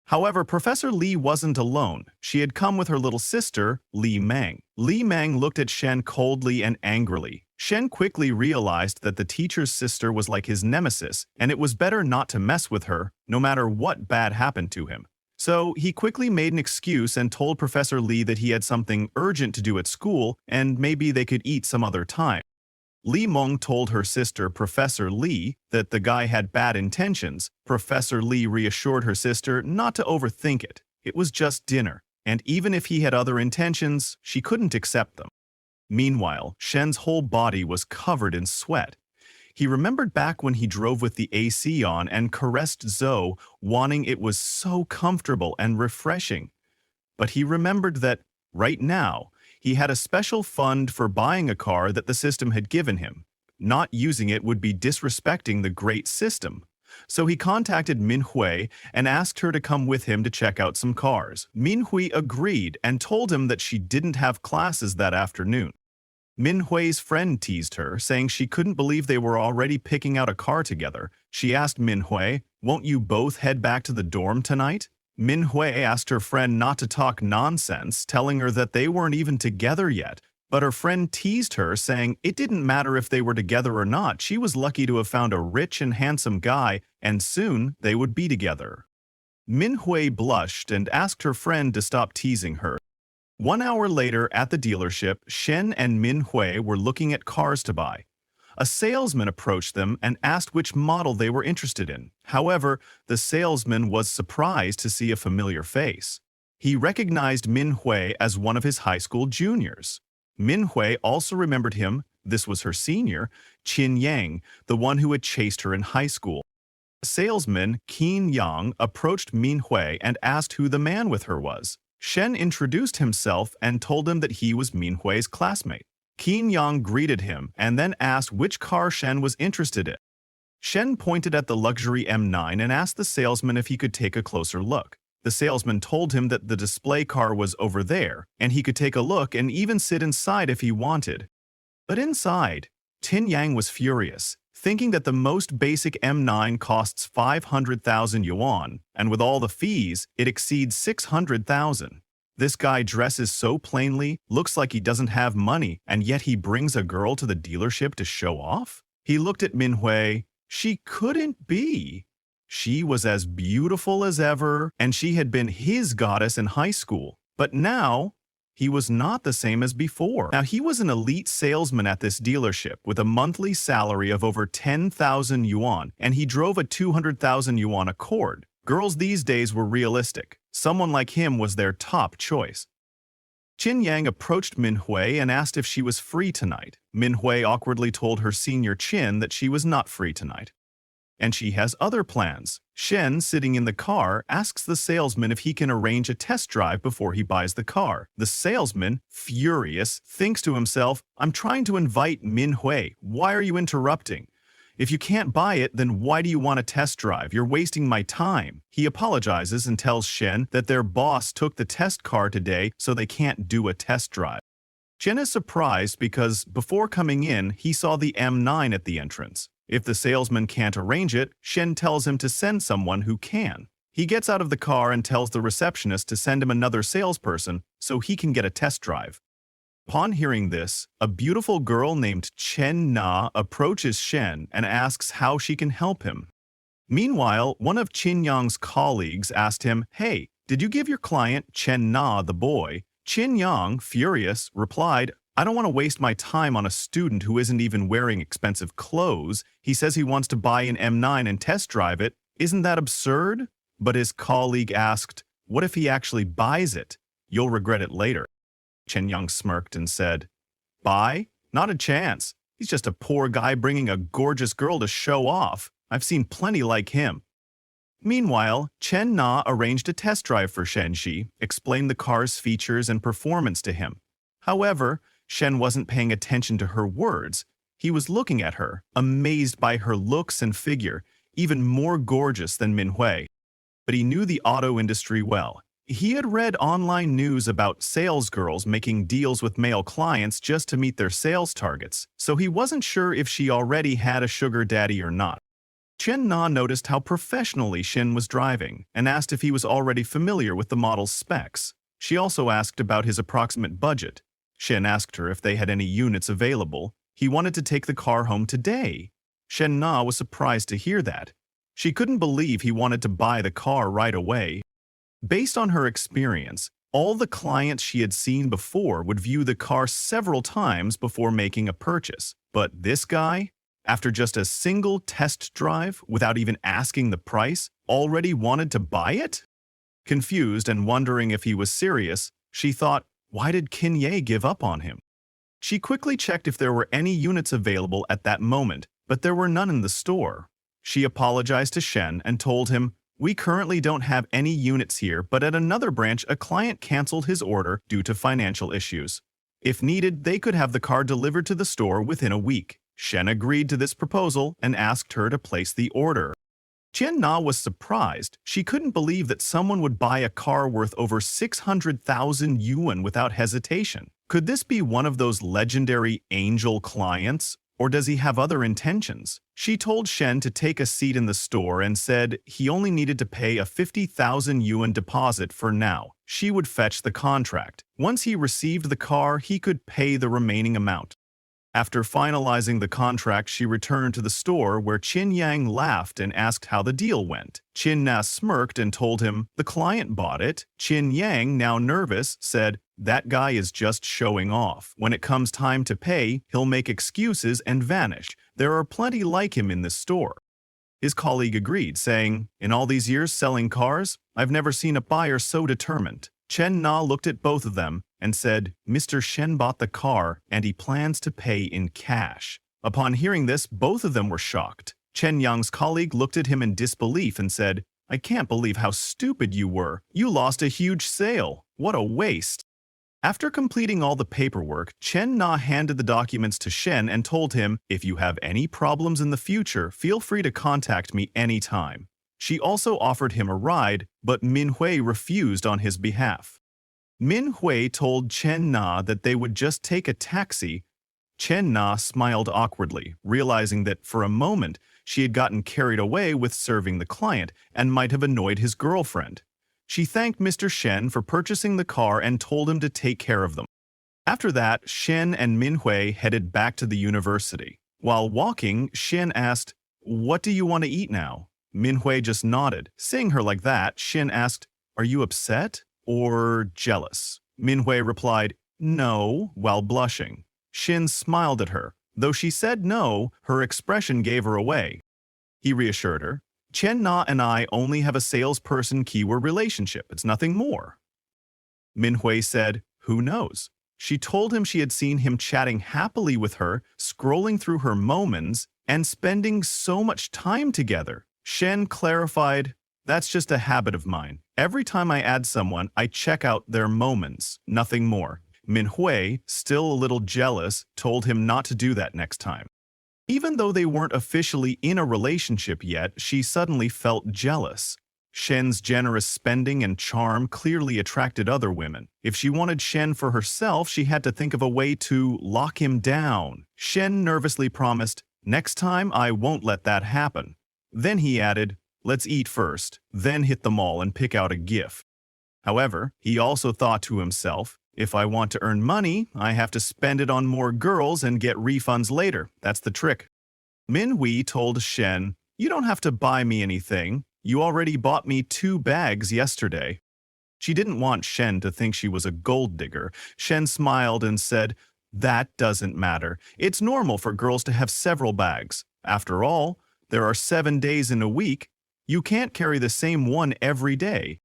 However, Professor Li wasn't alone. She had come with her little sister, Li Meng. Li Meng looked at Shen coldly and angrily. Shen quickly realized that the teacher's sister was like his nemesis, and it was better not to mess with her, no matter what bad happened to him. So he quickly made an excuse and told Professor Li that he had something urgent to do at school and maybe they could eat some other time. Li Meng told her sister, Professor Li, that the guy had bad intentions. Professor Li reassured her sister not to overthink it. It was just dinner, and even if he had other intentions, she couldn't accept them. Meanwhile, Shen's whole body was covered in sweat. He remembered back when he drove with the AC on and caressed Zhou, wanting it was so comfortable and refreshing. But he remembered that, right now, He had a special fund for buying a car that the system had given him. Not using it would be disrespecting the great system. So he contacted Manhwa and asked her to come with him to check out some cars. Manhwa agreed and told him that she didn't have classes that afternoon. Minhui's friend teased her, saying she couldn't believe they were already picking out a car together. She asked Manhwa, "Won't you both head back to the dorm tonight?" Manhwa asked her friend not to talk nonsense, telling her that they weren't even together yet. But her friend teased her, saying it didn't matter if they were together or not. She was lucky to have found a rich and handsome guy, and soon they would be together. Manhwa blushed and asked her friend to stop teasing her. 1 hour later, at the dealership, Shen and Manhwa were looking at cars to buy. A salesman approached them and asked which model they were interested in. However, the salesman was surprised to see a familiar face. He recognized Manhwa as one of his high school juniors. Manhwa also remembered him. This was her senior, Qin Yang, the one who had chased her in high school. Salesman Qin Yang approached Manhwa and asked who the man with her was. Shen introduced himself and told him that he was Minhui's classmate. Qin Yang greeted him and then asked which car Shen was interested in. Shen pointed at the luxury M9 and asked the salesman if he could take a closer look. The salesman told him that the display car was over there, and he could take a look and even sit inside if he wanted. But inside, Qin Yang was furious, thinking that the most basic M9 costs 500,000 yuan, and with all the fees, it exceeds 600,000. This guy dresses so plainly, looks like he doesn't have money, and yet he brings a girl to the dealership to show off? He looked at Manhwa. She couldn't be. She was as beautiful as ever, and she had been his goddess in high school. But now, he was not the same as before. Now, he was an elite salesman at this dealership with a monthly salary of over 10,000 yuan, and he drove a 200,000 yuan Accord. Girls these days were realistic. Someone like him was their top choice. Qin Yang approached Manhwa and asked if she was free tonight. Manhwa awkwardly told her senior Qin that she was not free tonight. And she has other plans. Shen, sitting in the car, asks the salesman if he can arrange a test drive before he buys the car. The salesman, furious, thinks to himself, "I'm trying to invite Manhwa. Why are you interrupting? If you can't buy it, then why do you want a test drive? You're wasting my time." He apologizes and tells Shen that their boss took the test car today, so they can't do a test drive. Shen is surprised because before coming in, he saw the M9 at the entrance. If the salesman can't arrange it, Shen tells him to send someone who can. He gets out of the car and tells the receptionist to send him another salesperson so he can get a test drive. Upon hearing this, a beautiful girl named Chen Na approaches Shen and asks how she can help him. Meanwhile, one of Qin Yang's colleagues asked him, "Hey, did you give your client Chen Na the boy?" Qin Yang, furious, replied, "I don't want to waste my time on a student who isn't even wearing expensive clothes. He says he wants to buy an M9 and test drive it. Isn't that absurd?" But his colleague asked, "What if he actually buys it? You'll regret it later." Qin Yang smirked and said, "Buy? Not a chance. He's just a poor guy bringing a gorgeous girl to show off. I've seen plenty like him." Meanwhile, Chen Na arranged a test drive for Shenxi, explained the car's features and performance to him. However, Shen wasn't paying attention to her words. He was looking at her, amazed by her looks and figure, even more gorgeous than Manhwa. But he knew the auto industry well. He had read online news about sales girls making deals with male clients just to meet their sales targets, so he wasn't sure if she already had a sugar daddy or not. Chen Na noticed how professionally Shen was driving and asked if he was already familiar with the model's specs. She also asked about his approximate budget. Shen asked her if they had any units available. He wanted to take the car home today. Shen Na was surprised to hear that. She couldn't believe he wanted to buy the car right away. Based on her experience, all the clients she had seen before would view the car several times before making a purchase. But this guy, after just a single test drive without even asking the price, already wanted to buy it? Confused and wondering if he was serious, she thought, why did Qin Yang give up on him? She quickly checked if there were any units available at that moment, but there were none in the store. She apologized to Shen and told him, "We currently don't have any units here, but at another branch a client canceled his order due to financial issues." If needed, they could have the car delivered to the store within a week. Shen agreed to this proposal and asked her to place the order. Chen Na was surprised. She couldn't believe that someone would buy a car worth over 600,000 yuan without hesitation. Could this be one of those legendary angel clients? Or does he have other intentions? She told Shen to take a seat in the store and said he only needed to pay a 50,000 yuan deposit for now. She would fetch the contract. Once he received the car, he could pay the remaining amount. After finalizing the contract, she returned to the store where Qin Yang laughed and asked how the deal went. Qin Na smirked and told him the client bought it. Qin Yang, now nervous, said, "That guy is just showing off. When it comes time to pay, he'll make excuses and vanish. There are plenty like him in this store." His colleague agreed, saying, "In all these years selling cars, I've never seen a buyer so determined." Chen Na looked at both of them and said, "Mr. Shen bought the car and he plans to pay in cash." Upon hearing this, both of them were shocked. Chen Yang's colleague looked at him in disbelief and said, "I can't believe how stupid you were. You lost a huge sale. What a waste." After completing all the paperwork, Chen Na handed the documents to Shen and told him, "If you have any problems in the future, feel free to contact me anytime." She also offered him a ride, but Min Hui refused on his behalf. Min Hui told Chen Na that they would just take a taxi. Chen Na smiled awkwardly, realizing that for a moment she had gotten carried away with serving the client and might have annoyed his girlfriend. She thanked Mr. Shen for purchasing the car and told him to take care of them. After that, Shen and Min Hui headed back to the university. While walking, Shen asked, "What do you want to eat now?" Min Hui just nodded. Seeing her like that, Shen asked, "Are you upset or jealous?" Min Hui replied, "No," while blushing. Shen smiled at her. Though she said no, her expression gave her away. He reassured her, "Chen Na and I only have a salesperson-keyword relationship. It's nothing more." Min Hui said, "Who knows?" She told him she had seen him chatting happily with her, scrolling through her moments, and spending so much time together. Shen clarified, "That's just a habit of mine. Every time I add someone, I check out their moments, nothing more." Min Hui, still a little jealous, told him not to do that next time. Even though they weren't officially in a relationship yet, she suddenly felt jealous. Shen's generous spending and charm clearly attracted other women. If she wanted Shen for herself, she had to think of a way to lock him down. Shen nervously promised, "Next time I won't let that happen." Then he added, "Let's eat first, then hit the mall and pick out a gift." However, he also thought to himself, "If I want to earn money, I have to spend it on more girls and get refunds later. That's the trick." Min Hui told Shen, "You don't have to buy me anything. You already bought me 2 bags yesterday." She didn't want Shen to think she was a gold digger. Shen smiled and said, "That doesn't matter. It's normal for girls to have several bags. After all, there are 7 days in a week. You can't carry the same one every day.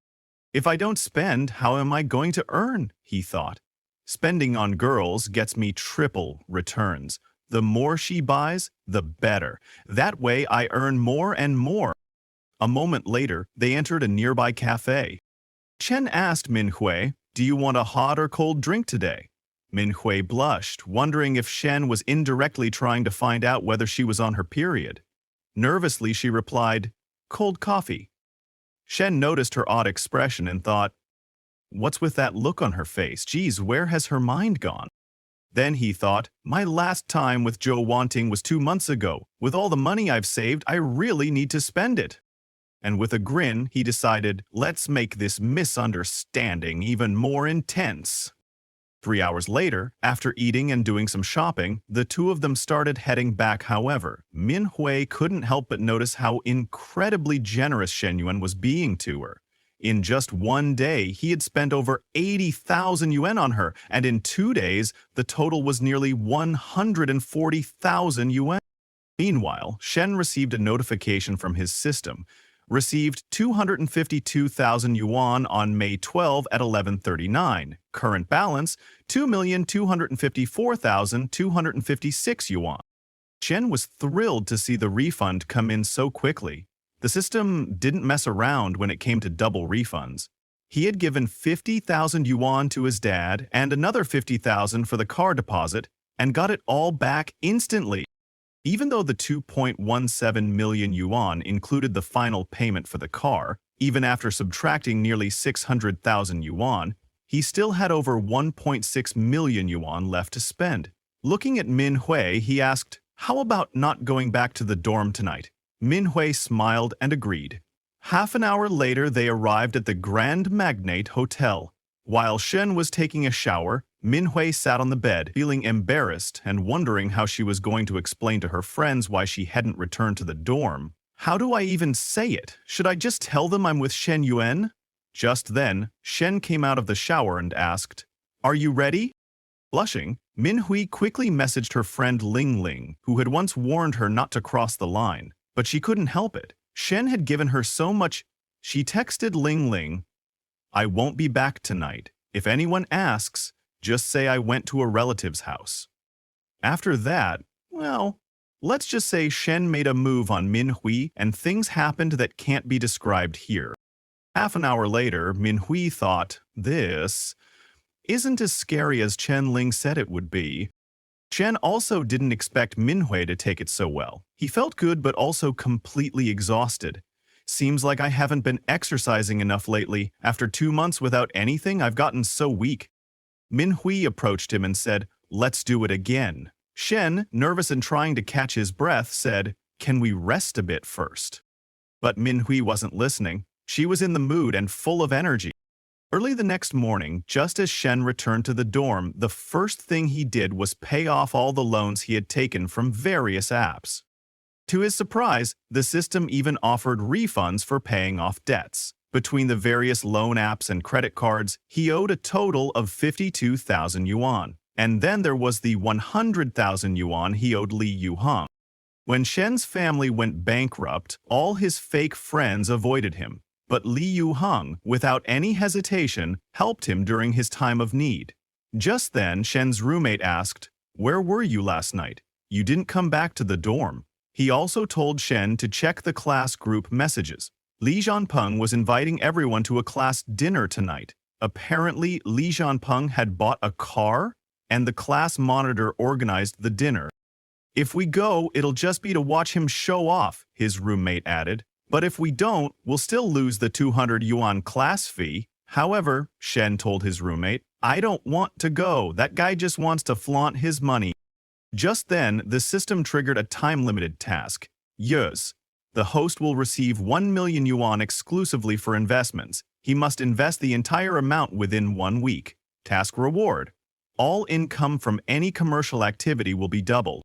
If I don't spend, how am I going to earn?" he thought. "Spending on girls gets me triple returns. The more she buys, the better. That way I earn more and more." A moment later, they entered a nearby cafe. Chen asked Min Hui, "Do you want a hot or cold drink today?" Min Hui blushed, wondering if Shen was indirectly trying to find out whether she was on her period. Nervously, she replied, "Cold coffee." Shen noticed her odd expression and thought, "What's with that look on her face? Geez, where has her mind gone?" Then he thought, "My last time with Joe Wanting was 2 months ago. With all the money I've saved, I really need to spend it." And with a grin, he decided, "Let's make this misunderstanding even more intense." 3 hours later, after eating and doing some shopping, the two of them started heading back. However, Min Hui couldn't help but notice how incredibly generous Shen Yuan was being to her. In just 1 day, he had spent over 80,000 yuan on her, and in 2 days, the total was nearly 140,000 yuan. Meanwhile, Shen received a notification from his system, received 252,000 yuan on May 12 at 11:39. Current balance, 2,254,256 yuan. Shen was thrilled to see the refund come in so quickly. The system didn't mess around when it came to double refunds. He had given 50,000 yuan to his dad and another 50,000 for the car deposit and got it all back instantly. Even though the 2.17 million yuan included the final payment for the car, even after subtracting nearly 600,000 yuan, he still had over 1.6 million yuan left to spend. Looking at Min Hui, he asked, "How about not going back to the dorm tonight?" Min Hui smiled and agreed. Half an hour later, they arrived at the Grand Magnate Hotel. While Shen was taking a shower, Min Hui sat on the bed, feeling embarrassed and wondering how she was going to explain to her friends why she hadn't returned to the dorm. How do I even say it? Should I just tell them I'm with Shen Yuan? Just then, Shen came out of the shower and asked, "Are you ready?" Blushing, Min Hui quickly messaged her friend Ling Ling, who had once warned her not to cross the line, but she couldn't help it. Shen had given her so much. She texted Ling Ling, "I won't be back tonight. If anyone asks, just say I went to a relative's house." After that, well, let's just say Shen made a move on Min Hui and things happened that can't be described here. Half an hour later, Min Hui thought, this isn't as scary as Chen Ling said it would be. Chen also didn't expect Min Hui to take it so well. He felt good but also completely exhausted. "Seems like I haven't been exercising enough lately. After 2 months without anything, I've gotten so weak." Min Hui approached him and said, "Let's do it again." Shen, nervous and trying to catch his breath, said, "Can we rest a bit first?" But Min Hui wasn't listening. She was in the mood and full of energy. Early the next morning, just as Shen returned to the dorm, the first thing he did was pay off all the loans he had taken from various apps. To his surprise, the system even offered refunds for paying off debts. Between the various loan apps and credit cards, he owed a total of 52,000 yuan. And then there was the 100,000 yuan he owed Li Yuhang. When Shen's family went bankrupt, all his fake friends avoided him. But Li Yuhang, without any hesitation, helped him during his time of need. Just then, Shen's roommate asked, "Where were you last night? You didn't come back to the dorm." He also told Shen to check the class group messages. Li Jianpeng was inviting everyone to a class dinner tonight. Apparently, Li Jianpeng had bought a car, and the class monitor organized the dinner. "If we go, it'll just be to watch him show off," his roommate added. "But if we don't, we'll still lose the 200 yuan class fee." However, Shen told his roommate, "I don't want to go. That guy just wants to flaunt his money." Just then, the system triggered a time-limited task. Yes, the host will receive 1 million yuan exclusively for investments. He must invest the entire amount within 1 week. Task reward: all income from any commercial activity will be doubled.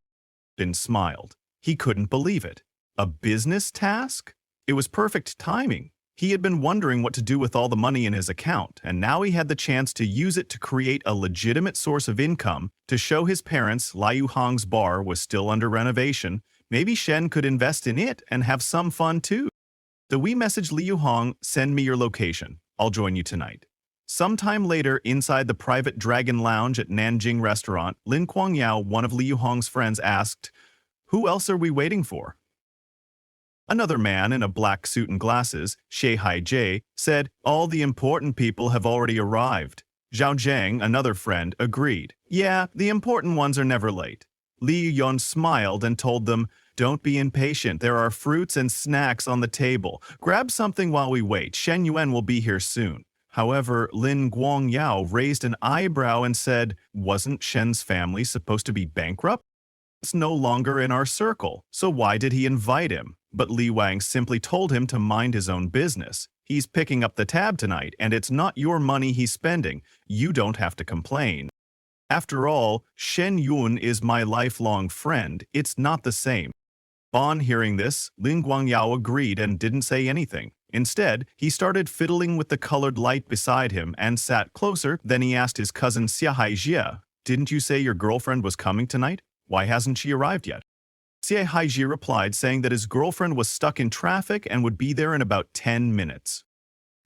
Shen smiled. He couldn't believe it. A business task? It was perfect timing. He had been wondering what to do with all the money in his account, and now he had the chance to use it to create a legitimate source of income to show his parents Li Yuhang's bar was still under renovation. Maybe Shen could invest in it and have some fun too. So we messaged Li Yuhang, "Send me your location. I'll join you tonight." Sometime later, inside the private Dragon Lounge at Nanjing Restaurant, Lin Guangyao, one of Li Yuhang's friends, asked, "Who else are we waiting for?" Another man in a black suit and glasses, Xie Haijie, said, "All the important people have already arrived." Zhao Zhang, another friend, agreed. "Yeah, the important ones are never late." Li Yun smiled and told them, "Don't be impatient. There are fruits and snacks on the table. Grab something while we wait. Shen Yuan will be here soon." However, Lin Guangyao raised an eyebrow and said, "Wasn't Shen's family supposed to be bankrupt? It's no longer in our circle, so why did he invite him?" But Li Wang simply told him to mind his own business. "He's picking up the tab tonight, and it's not your money he's spending. You don't have to complain. After all, Shen Yun is my lifelong friend. It's not the same." On hearing this, Lin Guangyao agreed and didn't say anything. Instead, he started fiddling with the colored light beside him and sat closer. Then he asked his cousin Xie Haijie, "Didn't you say your girlfriend was coming tonight? Why hasn't she arrived yet?" Xie Haijie replied, saying that his girlfriend was stuck in traffic and would be there in about 10 minutes.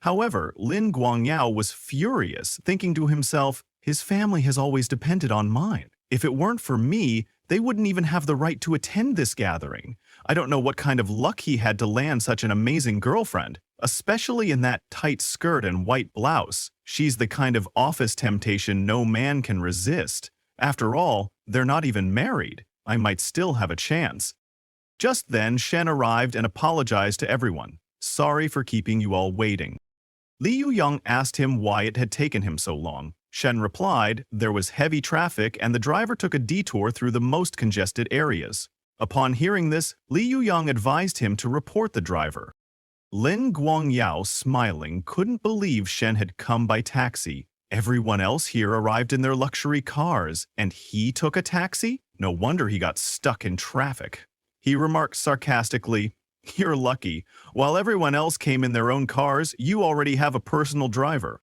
However, Lin Guangyao was furious, thinking to himself, "His family has always depended on mine. If it weren't for me, they wouldn't even have the right to attend this gathering. I don't know what kind of luck he had to land such an amazing girlfriend." especially in that tight skirt and white blouse. She's the kind of office temptation no man can resist. After all, they're not even married. I might still have a chance. Just then, Shen arrived and apologized to everyone. Sorry for keeping you all waiting. Li Yuyang asked him why it had taken him so long. Shen replied, there was heavy traffic and the driver took a detour through the most congested areas. Upon hearing this, Li Yuyang advised him to report the driver. Lin Guangyao, smiling, couldn't believe Shen had come by taxi. Everyone else here arrived in their luxury cars, and he took a taxi? No wonder he got stuck in traffic. He remarked sarcastically, you're lucky. While everyone else came in their own cars, you already have a personal driver.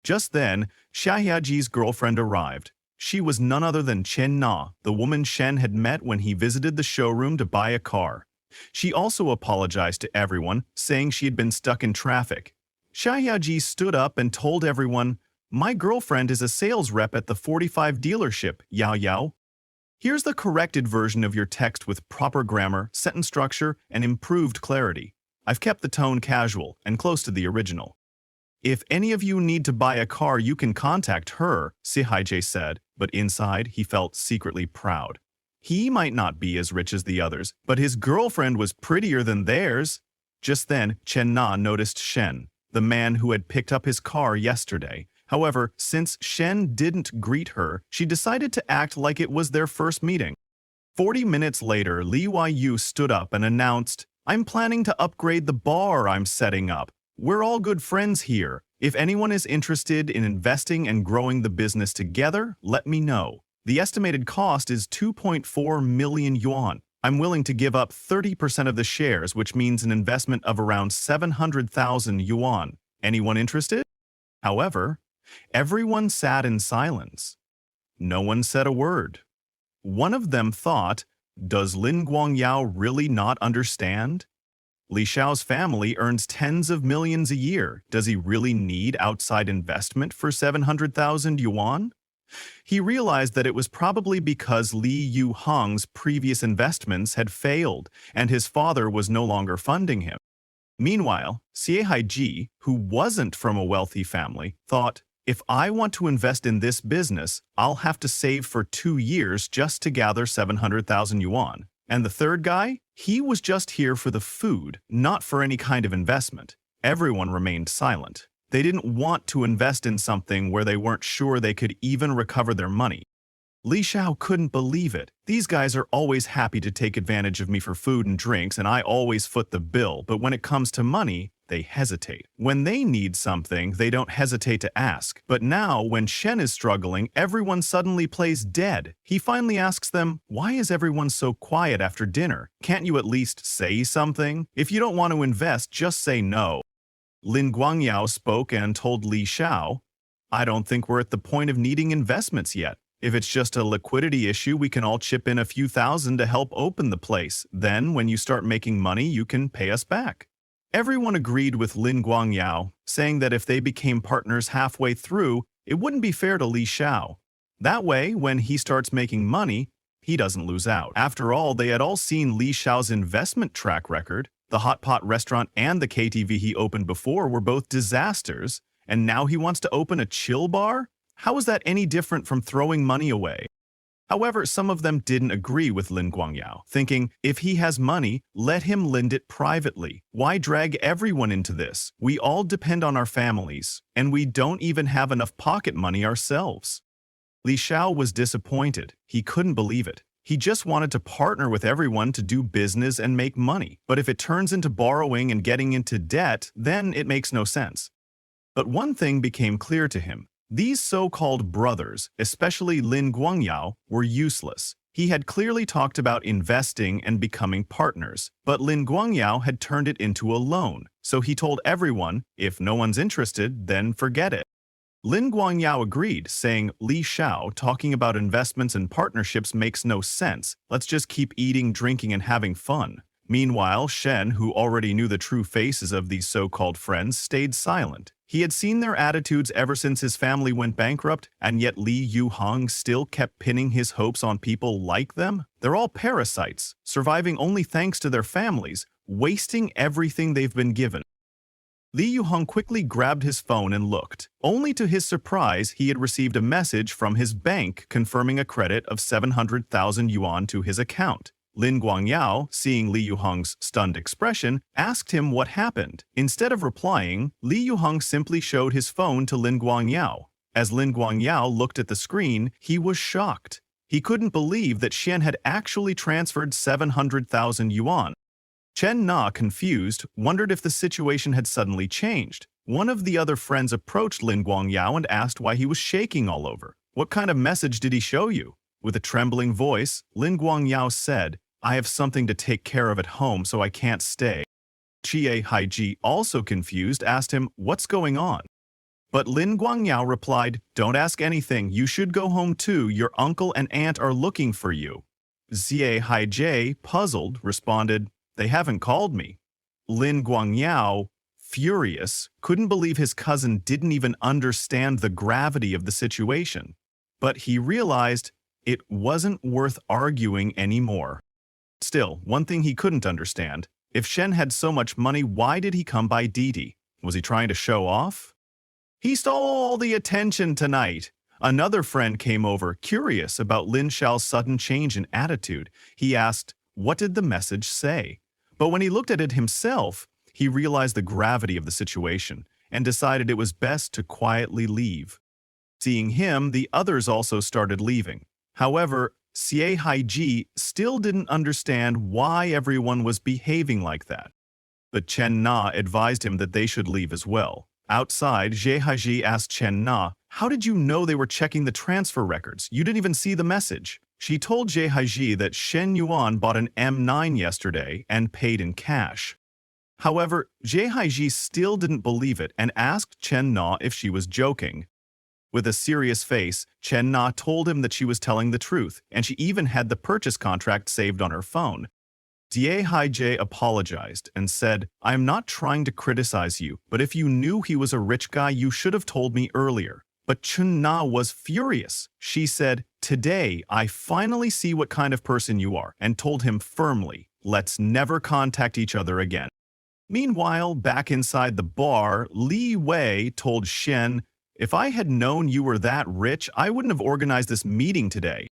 Just then, Xiaoyaji's girlfriend arrived. She was none other than Chen Na, the woman Shen had met when he visited the showroom to buy a car. She also apologized to everyone, saying she had been stuck in traffic. Xiaoyaji stood up and told everyone, my girlfriend is a sales rep at the 45 dealership, Yao Yao. Here's the corrected version of your text with proper grammar, sentence structure, and improved clarity. I've kept the tone casual and close to the original. If any of you need to buy a car, you can contact her, Sihaijie said, but inside he felt secretly proud. He might not be as rich as the others, but his girlfriend was prettier than theirs. Just then, Chen Na noticed Shen, the man who had picked up his car yesterday. However, since Shen didn't greet her, she decided to act like it was their first meeting. 40 minutes later, Li Yu stood up and announced, I'm planning to upgrade the bar I'm setting up. We're all good friends here. If anyone is interested in investing and growing the business together, let me know. The estimated cost is 2.4 million yuan. I'm willing to give up 30% of the shares, which means an investment of around 700,000 yuan. Anyone interested? However, everyone sat in silence. No one said a word. One of them thought, does Lin Guangyao really not understand? Li Xiao's family earns tens of millions a year. Does he really need outside investment for 700,000 yuan? He realized that it was probably because Li Yuhang's previous investments had failed and his father was no longer funding him. Meanwhile, Xie Haiji, who wasn't from a wealthy family, thought, if I want to invest in this business, I'll have to save for 2 years just to gather 700,000 yuan. And the third guy? He was just here for the food, not for any kind of investment. Everyone remained silent. They didn't want to invest in something where they weren't sure they could even recover their money. Li Xiao couldn't believe it. These guys are always happy to take advantage of me for food and drinks, and I always foot the bill, but when it comes to money, they hesitate. When they need something, they don't hesitate to ask. But now, when Shen is struggling, everyone suddenly plays dead. He finally asks them, why is everyone so quiet after dinner? Can't you at least say something? If you don't want to invest, just say no. Lin Guangyao spoke and told Li Xiao, I don't think we're at the point of needing investments yet. If it's just a liquidity issue, we can all chip in a few thousand to help open the place. Then, when you start making money, you can pay us back. Everyone agreed with Lin Guangyao, saying that if they became partners halfway through, it wouldn't be fair to Li Xiao. That way, when he starts making money, he doesn't lose out. After all, they had all seen Li Xiao's investment track record. The hot pot restaurant and the KTV he opened before were both disasters, and now he wants to open a chill bar? How is that any different from throwing money away? However, some of them didn't agree with Lin Guangyao, thinking, if he has money, let him lend it privately. Why drag everyone into this? We all depend on our families, and we don't even have enough pocket money ourselves. Li Xiao was disappointed. He couldn't believe it. He just wanted to partner with everyone to do business and make money. But if it turns into borrowing and getting into debt, then it makes no sense. But one thing became clear to him. These so-called brothers, especially Lin Guangyao, were useless. He had clearly talked about investing and becoming partners, but Lin Guangyao had turned it into a loan. So he told everyone, if no one's interested, then forget it. Lin Guangyao agreed, saying, Li Xiao talking about investments and partnerships makes no sense. Let's just keep eating, drinking, and having fun. Meanwhile, Shen, who already knew the true faces of these so-called friends, stayed silent. He had seen their attitudes ever since his family went bankrupt, and yet Li Yuhang still kept pinning his hopes on people like them. They're all parasites, surviving only thanks to their families, wasting everything they've been given. Li Yuhong quickly grabbed his phone and looked. Only to his surprise, he had received a message from his bank confirming a credit of 700,000 yuan to his account. Lin Guangyao, seeing Li Yuhong's stunned expression, asked him what happened. Instead of replying, Li Yuhong simply showed his phone to Lin Guangyao. As Lin Guangyao looked at the screen, he was shocked. He couldn't believe that Shen had actually transferred 700,000 yuan. Chen Na, confused, wondered if the situation had suddenly changed. One of the other friends approached Lin Guangyao and asked why he was shaking all over. "What kind of message did he show you?" With a trembling voice, Lin Guangyao said, "I have something to take care of at home, so I can't stay." Xie Haiji, also confused, asked him, "What's going on?" But Lin Guangyao replied, "Don't ask anything. You should go home too. Your uncle and aunt are looking for you." Xie Haiji, puzzled, responded, "They haven't called me." Lin Guangyao, furious, couldn't believe his cousin didn't even understand the gravity of the situation. But he realized it wasn't worth arguing anymore. Still, one thing he couldn't understand, if Shen had so much money, why did he come by Didi? Was he trying to show off? "He stole all the attention tonight." Another friend came over, curious about Lin Xiao's sudden change in attitude. He asked, what did the message say? But when he looked at it himself, he realized the gravity of the situation and decided it was best to quietly leave. Seeing him, the others also started leaving. However, Xie Haiji still didn't understand why everyone was behaving like that. But Chen Na advised him that they should leave as well. Outside, Xie Haiji asked Chen Na, "How did you know they were checking the transfer records? You didn't even see the message." She told Xie Haiji that Shen Yuan bought an M9 yesterday and paid in cash. However, Xie Haiji still didn't believe it and asked Chen Na if she was joking. With a serious face, Chen Na told him that she was telling the truth, and she even had the purchase contract saved on her phone. Xie Haiji apologized and said, "I am not trying to criticize you, but if you knew he was a rich guy, you should have told me earlier." But Chen Na was furious. She said, "Today, I finally see what kind of person you are," and told him firmly, "Let's never contact each other again." Meanwhile, back inside the bar, Li Wei told Shen, "If I had known you were that rich, I wouldn't have organized this meeting today."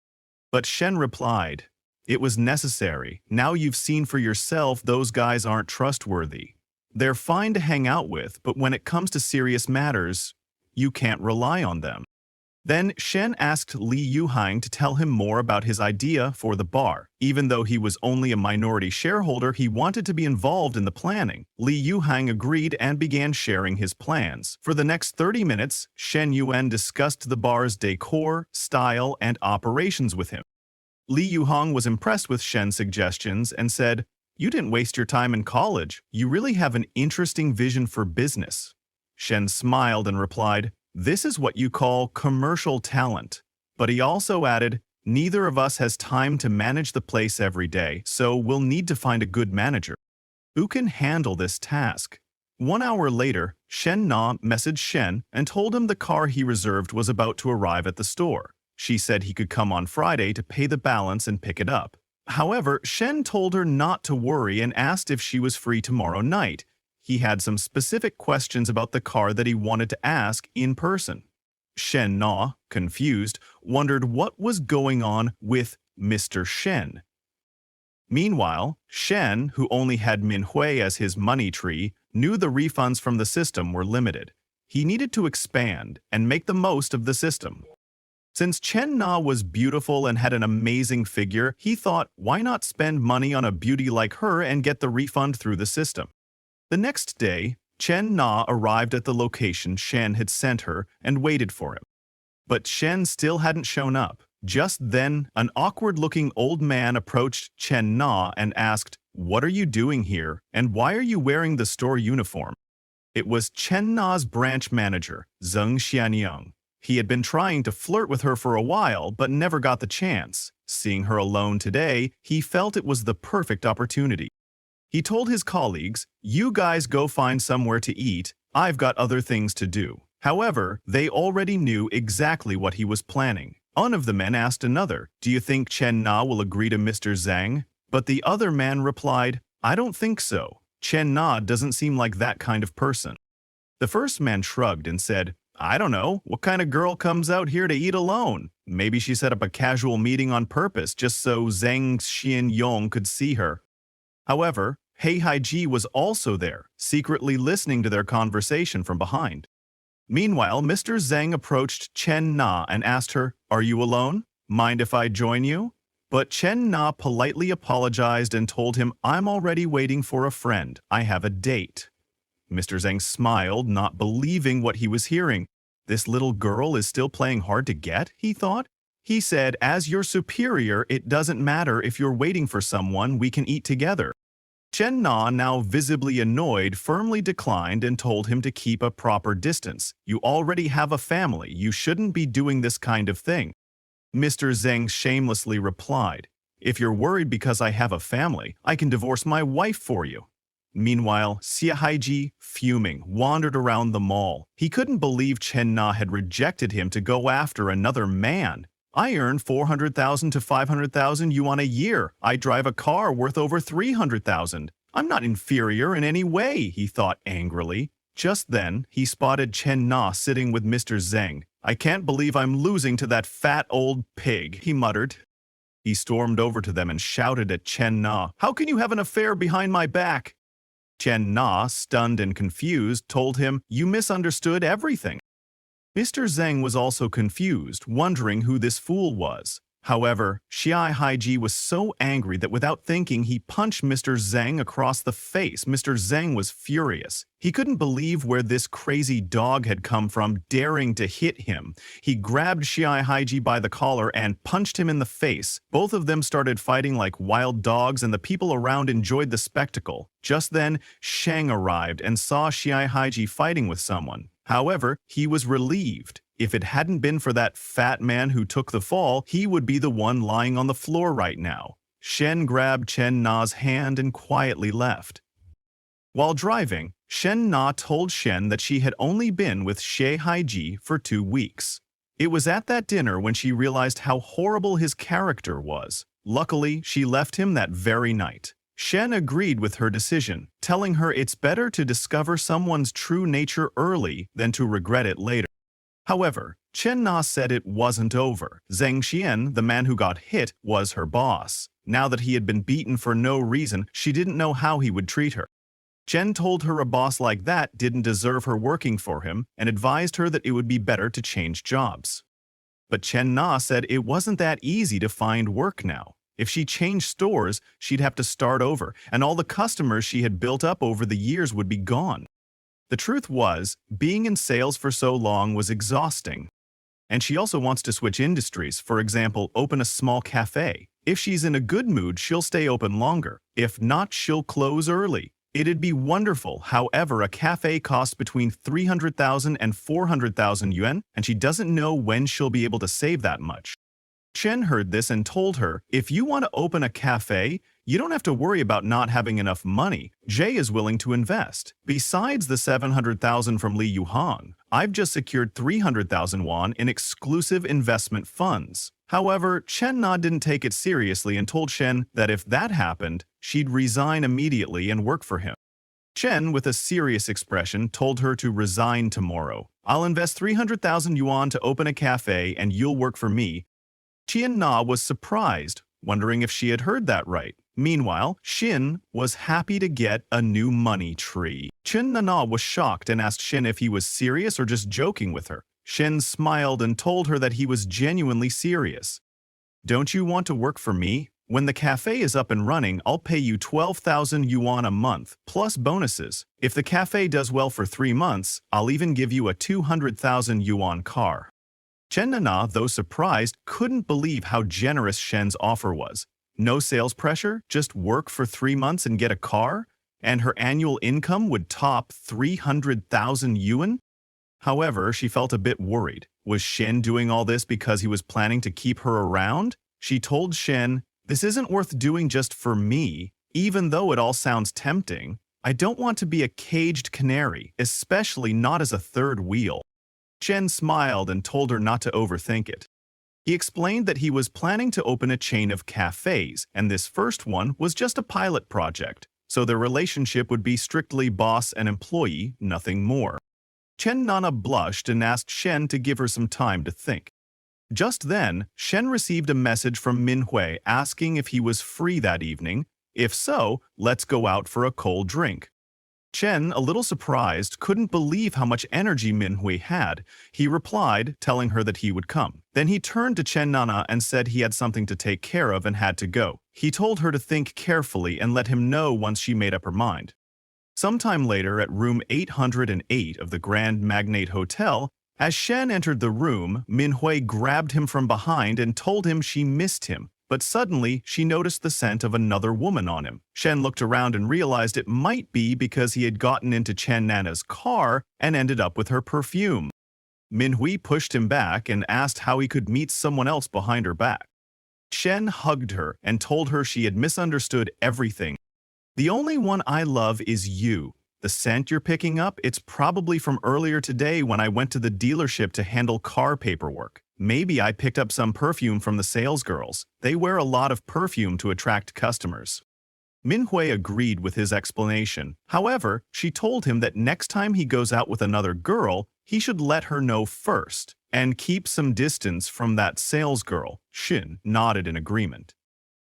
But Shen replied, "It was necessary. Now you've seen for yourself those guys aren't trustworthy. They're fine to hang out with, but when it comes to serious matters, you can't rely on them." Then Shen asked Li Yuhang to tell him more about his idea for the bar. Even though he was only a minority shareholder, he wanted to be involved in the planning. Li Yuhang agreed and began sharing his plans. For the next 30 minutes, Shen Yuan discussed the bar's decor, style, and operations with him. Li Yuhang was impressed with Shen's suggestions and said, "You didn't waste your time in college. You really have an interesting vision for business." Shen smiled and replied, "This is what you call commercial talent." But he also added, "Neither of us has time to manage the place every day, so we'll need to find a good manager who can handle this task." 1 hour later, Shen Na messaged Shen and told him the car he reserved was about to arrive at the store. She said he could come on Friday to pay the balance and pick it up. However, Shen told her not to worry and asked if she was free tomorrow night. He had some specific questions about the car that he wanted to ask in person. Shen Na, confused, wondered what was going on with Mr. Shen. Meanwhile, Shen, who only had Manhwa as his money tree, knew the refunds from the system were limited. He needed to expand and make the most of the system. Since Chen Na was beautiful and had an amazing figure, he thought, why not spend money on a beauty like her and get the refund through the system? The next day, Chen Na arrived at the location Shen had sent her and waited for him. But Shen still hadn't shown up. Just then, an awkward-looking old man approached Chen Na and asked, "What are you doing here, and why are you wearing the store uniform?" It was Chen Na's branch manager, Zheng Xianyang. He had been trying to flirt with her for a while, but never got the chance. Seeing her alone today, he felt it was the perfect opportunity. He told his colleagues, "You guys go find somewhere to eat. I've got other things to do." However, they already knew exactly what he was planning. One of the men asked another, "Do you think Chen Na will agree to Mr. Zhang?" But the other man replied, "I don't think so. Chen Na doesn't seem like that kind of person." The first man shrugged and said, I don't know, what kind of girl comes out here to eat alone? Maybe she set up a casual meeting on purpose just so Zhang Xianyong could see her. However, Hei Haiji was also there, secretly listening to their conversation from behind. Meanwhile, Mr. Zhang approached Chen Na and asked her, Are you alone? Mind if I join you? But Chen Na politely apologized and told him, I'm already waiting for a friend. I have a date. Mr. Zhang smiled, not believing what he was hearing. This little girl is still playing hard to get, he thought. He said, as your superior, it doesn't matter if you're waiting for someone, we can eat together. Chen Na, now visibly annoyed, firmly declined and told him to keep a proper distance. You already have a family, you shouldn't be doing this kind of thing. Mr. Zhang shamelessly replied, If you're worried because I have a family, I can divorce my wife for you. Meanwhile, Xia Haiji, fuming, wandered around the mall. He couldn't believe Chen Na had rejected him to go after another man. I earn 400,000 to 500,000 yuan a year. I drive a car worth over 300,000. I'm not inferior in any way, he thought angrily. Just then, he spotted Chen Na sitting with Mr. Zhang. I can't believe I'm losing to that fat old pig, he muttered. He stormed over to them and shouted at Chen Na, How can you have an affair behind my back? Chen Na, stunned and confused, told him, You misunderstood everything. Mr. Zhang was also confused, wondering who this fool was. However, Xia Haiji was so angry that without thinking, he punched Mr. Zhang across the face. Mr. Zhang was furious. He couldn't believe where this crazy dog had come from, daring to hit him. He grabbed Xia Haiji by the collar and punched him in the face. Both of them started fighting like wild dogs, and the people around enjoyed the spectacle. Just then, Sheng arrived and saw Xia Haiji fighting with someone. However, he was relieved. If it hadn't been for that fat man who took the fall, he would be the one lying on the floor right now. Shen grabbed Chen Na's hand and quietly left. While driving, Shen Na told Shen that she had only been with Xie Haiji for 2 weeks. It was at that dinner when she realized how horrible his character was. Luckily, she left him that very night. Shen agreed with her decision, telling her it's better to discover someone's true nature early than to regret it later. However, Chen Na said it wasn't over. Zhang Xian, the man who got hit, was her boss. Now that he had been beaten for no reason, she didn't know how he would treat her. Chen told her a boss like that didn't deserve her working for him and advised her that it would be better to change jobs. But Chen Na said it wasn't that easy to find work now. If she changed stores, she'd have to start over, and all the customers she had built up over the years would be gone. The truth was, being in sales for so long was exhausting. And she also wants to switch industries, for example, open a small cafe. If she's in a good mood, she'll stay open longer. If not, she'll close early. It'd be wonderful. However, a cafe costs between 300,000 and 400,000 yuan, and she doesn't know when she'll be able to save that much. Chen heard this and told her, if you want to open a cafe, you don't have to worry about not having enough money. Jay is willing to invest. Besides the 700,000 from Li Yuhang, I've just secured 300,000 won in exclusive investment funds. However, Chen Na didn't take it seriously and told Shen that if that happened, she'd resign immediately and work for him. Chen, with a serious expression, told her to resign tomorrow. I'll invest 300,000 yuan to open a cafe and you'll work for me. Qian Na was surprised, wondering if she had heard that right. Meanwhile, Xin was happy to get a new money tree. Chen Na was shocked and asked Xin if he was serious or just joking with her. Xin smiled and told her that he was genuinely serious. Don't you want to work for me? When the cafe is up and running, I'll pay you 12,000 yuan a month, plus bonuses. If the cafe does well for 3 months, I'll even give you a 200,000 yuan car. Chen Na, though surprised, couldn't believe how generous Shen's offer was. No sales pressure, just work for 3 months and get a car, and her annual income would top 300,000 yuan? However, she felt a bit worried. Was Shen doing all this because he was planning to keep her around? She told Shen, this isn't worth doing just for me, even though it all sounds tempting. I don't want to be a caged canary, especially not as a third wheel. Shen smiled and told her not to overthink it. He explained that he was planning to open a chain of cafes, and this first one was just a pilot project, so their relationship would be strictly boss and employee, nothing more. Chen Nana blushed and asked Shen to give her some time to think. Just then, Shen received a message from Manhwa asking if he was free that evening. If so, let's go out for a cold drink. Chen, a little surprised, couldn't believe how much energy Manhwa had. He replied, telling her that he would come. Then he turned to Chen Nana and said he had something to take care of and had to go. He told her to think carefully and let him know once she made up her mind. Sometime later, at room 808 of the Grand Magnate Hotel, as Shen entered the room, Manhwa grabbed him from behind and told him she missed him. But suddenly, she noticed the scent of another woman on him. Shen looked around and realized it might be because he had gotten into Chen Nana's car and ended up with her perfume. Manhwa pushed him back and asked how he could meet someone else behind her back. Shen hugged her and told her she had misunderstood everything. The only one I love is you. The scent you're picking up, it's probably from earlier today when I went to the dealership to handle car paperwork. Maybe I picked up some perfume from the sales girls. They wear a lot of perfume to attract customers. Manhwa agreed with his explanation. However, she told him that next time he goes out with another girl, he should let her know first and keep some distance from that sales girl. Shen nodded in agreement.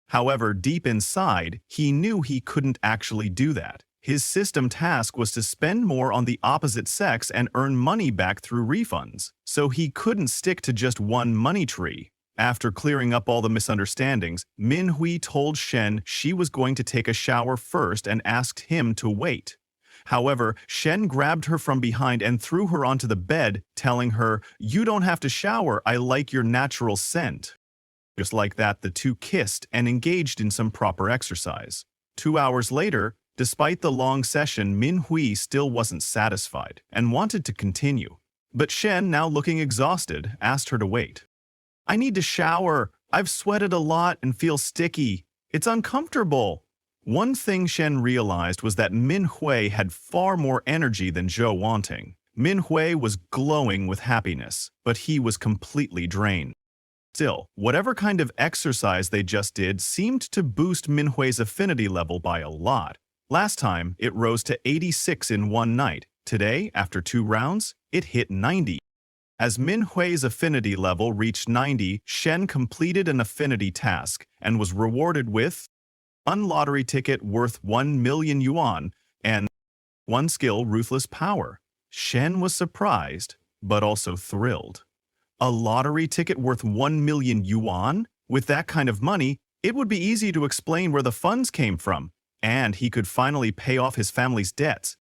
However, deep inside, he knew he couldn't actually do that. His system task was to spend more on the opposite sex and earn money back through refunds, so he couldn't stick to just one money tree. After clearing up all the misunderstandings, Manhwa told Shen she was going to take a shower first and asked him to wait. However, Shen grabbed her from behind and threw her onto the bed, telling her, "You don't have to shower, I like your natural scent." Just like that, the two kissed and engaged in some proper exercise. 2 hours later, despite the long session, Manhwa still wasn't satisfied and wanted to continue. But Shen, now looking exhausted, asked her to wait. "I need to shower. I've sweated a lot and feel sticky. It's uncomfortable." One thing Shen realized was that Manhwa had far more energy than Zhou Wanting. Manhwa was glowing with happiness, but he was completely drained. Still, whatever kind of exercise they just did seemed to boost Manhwa's affinity level by a lot. Last time, it rose to 86 in one night. Today, after 2 rounds, it hit 90. As Manhwa's affinity level reached 90, Shen completed an affinity task and was rewarded with one lottery ticket worth 1 million yuan and one skill, Ruthless Power. Shen was surprised, but also thrilled. A lottery ticket worth 1 million yuan? With that kind of money, it would be easy to explain where the funds came from, and he could finally pay off his family's debts.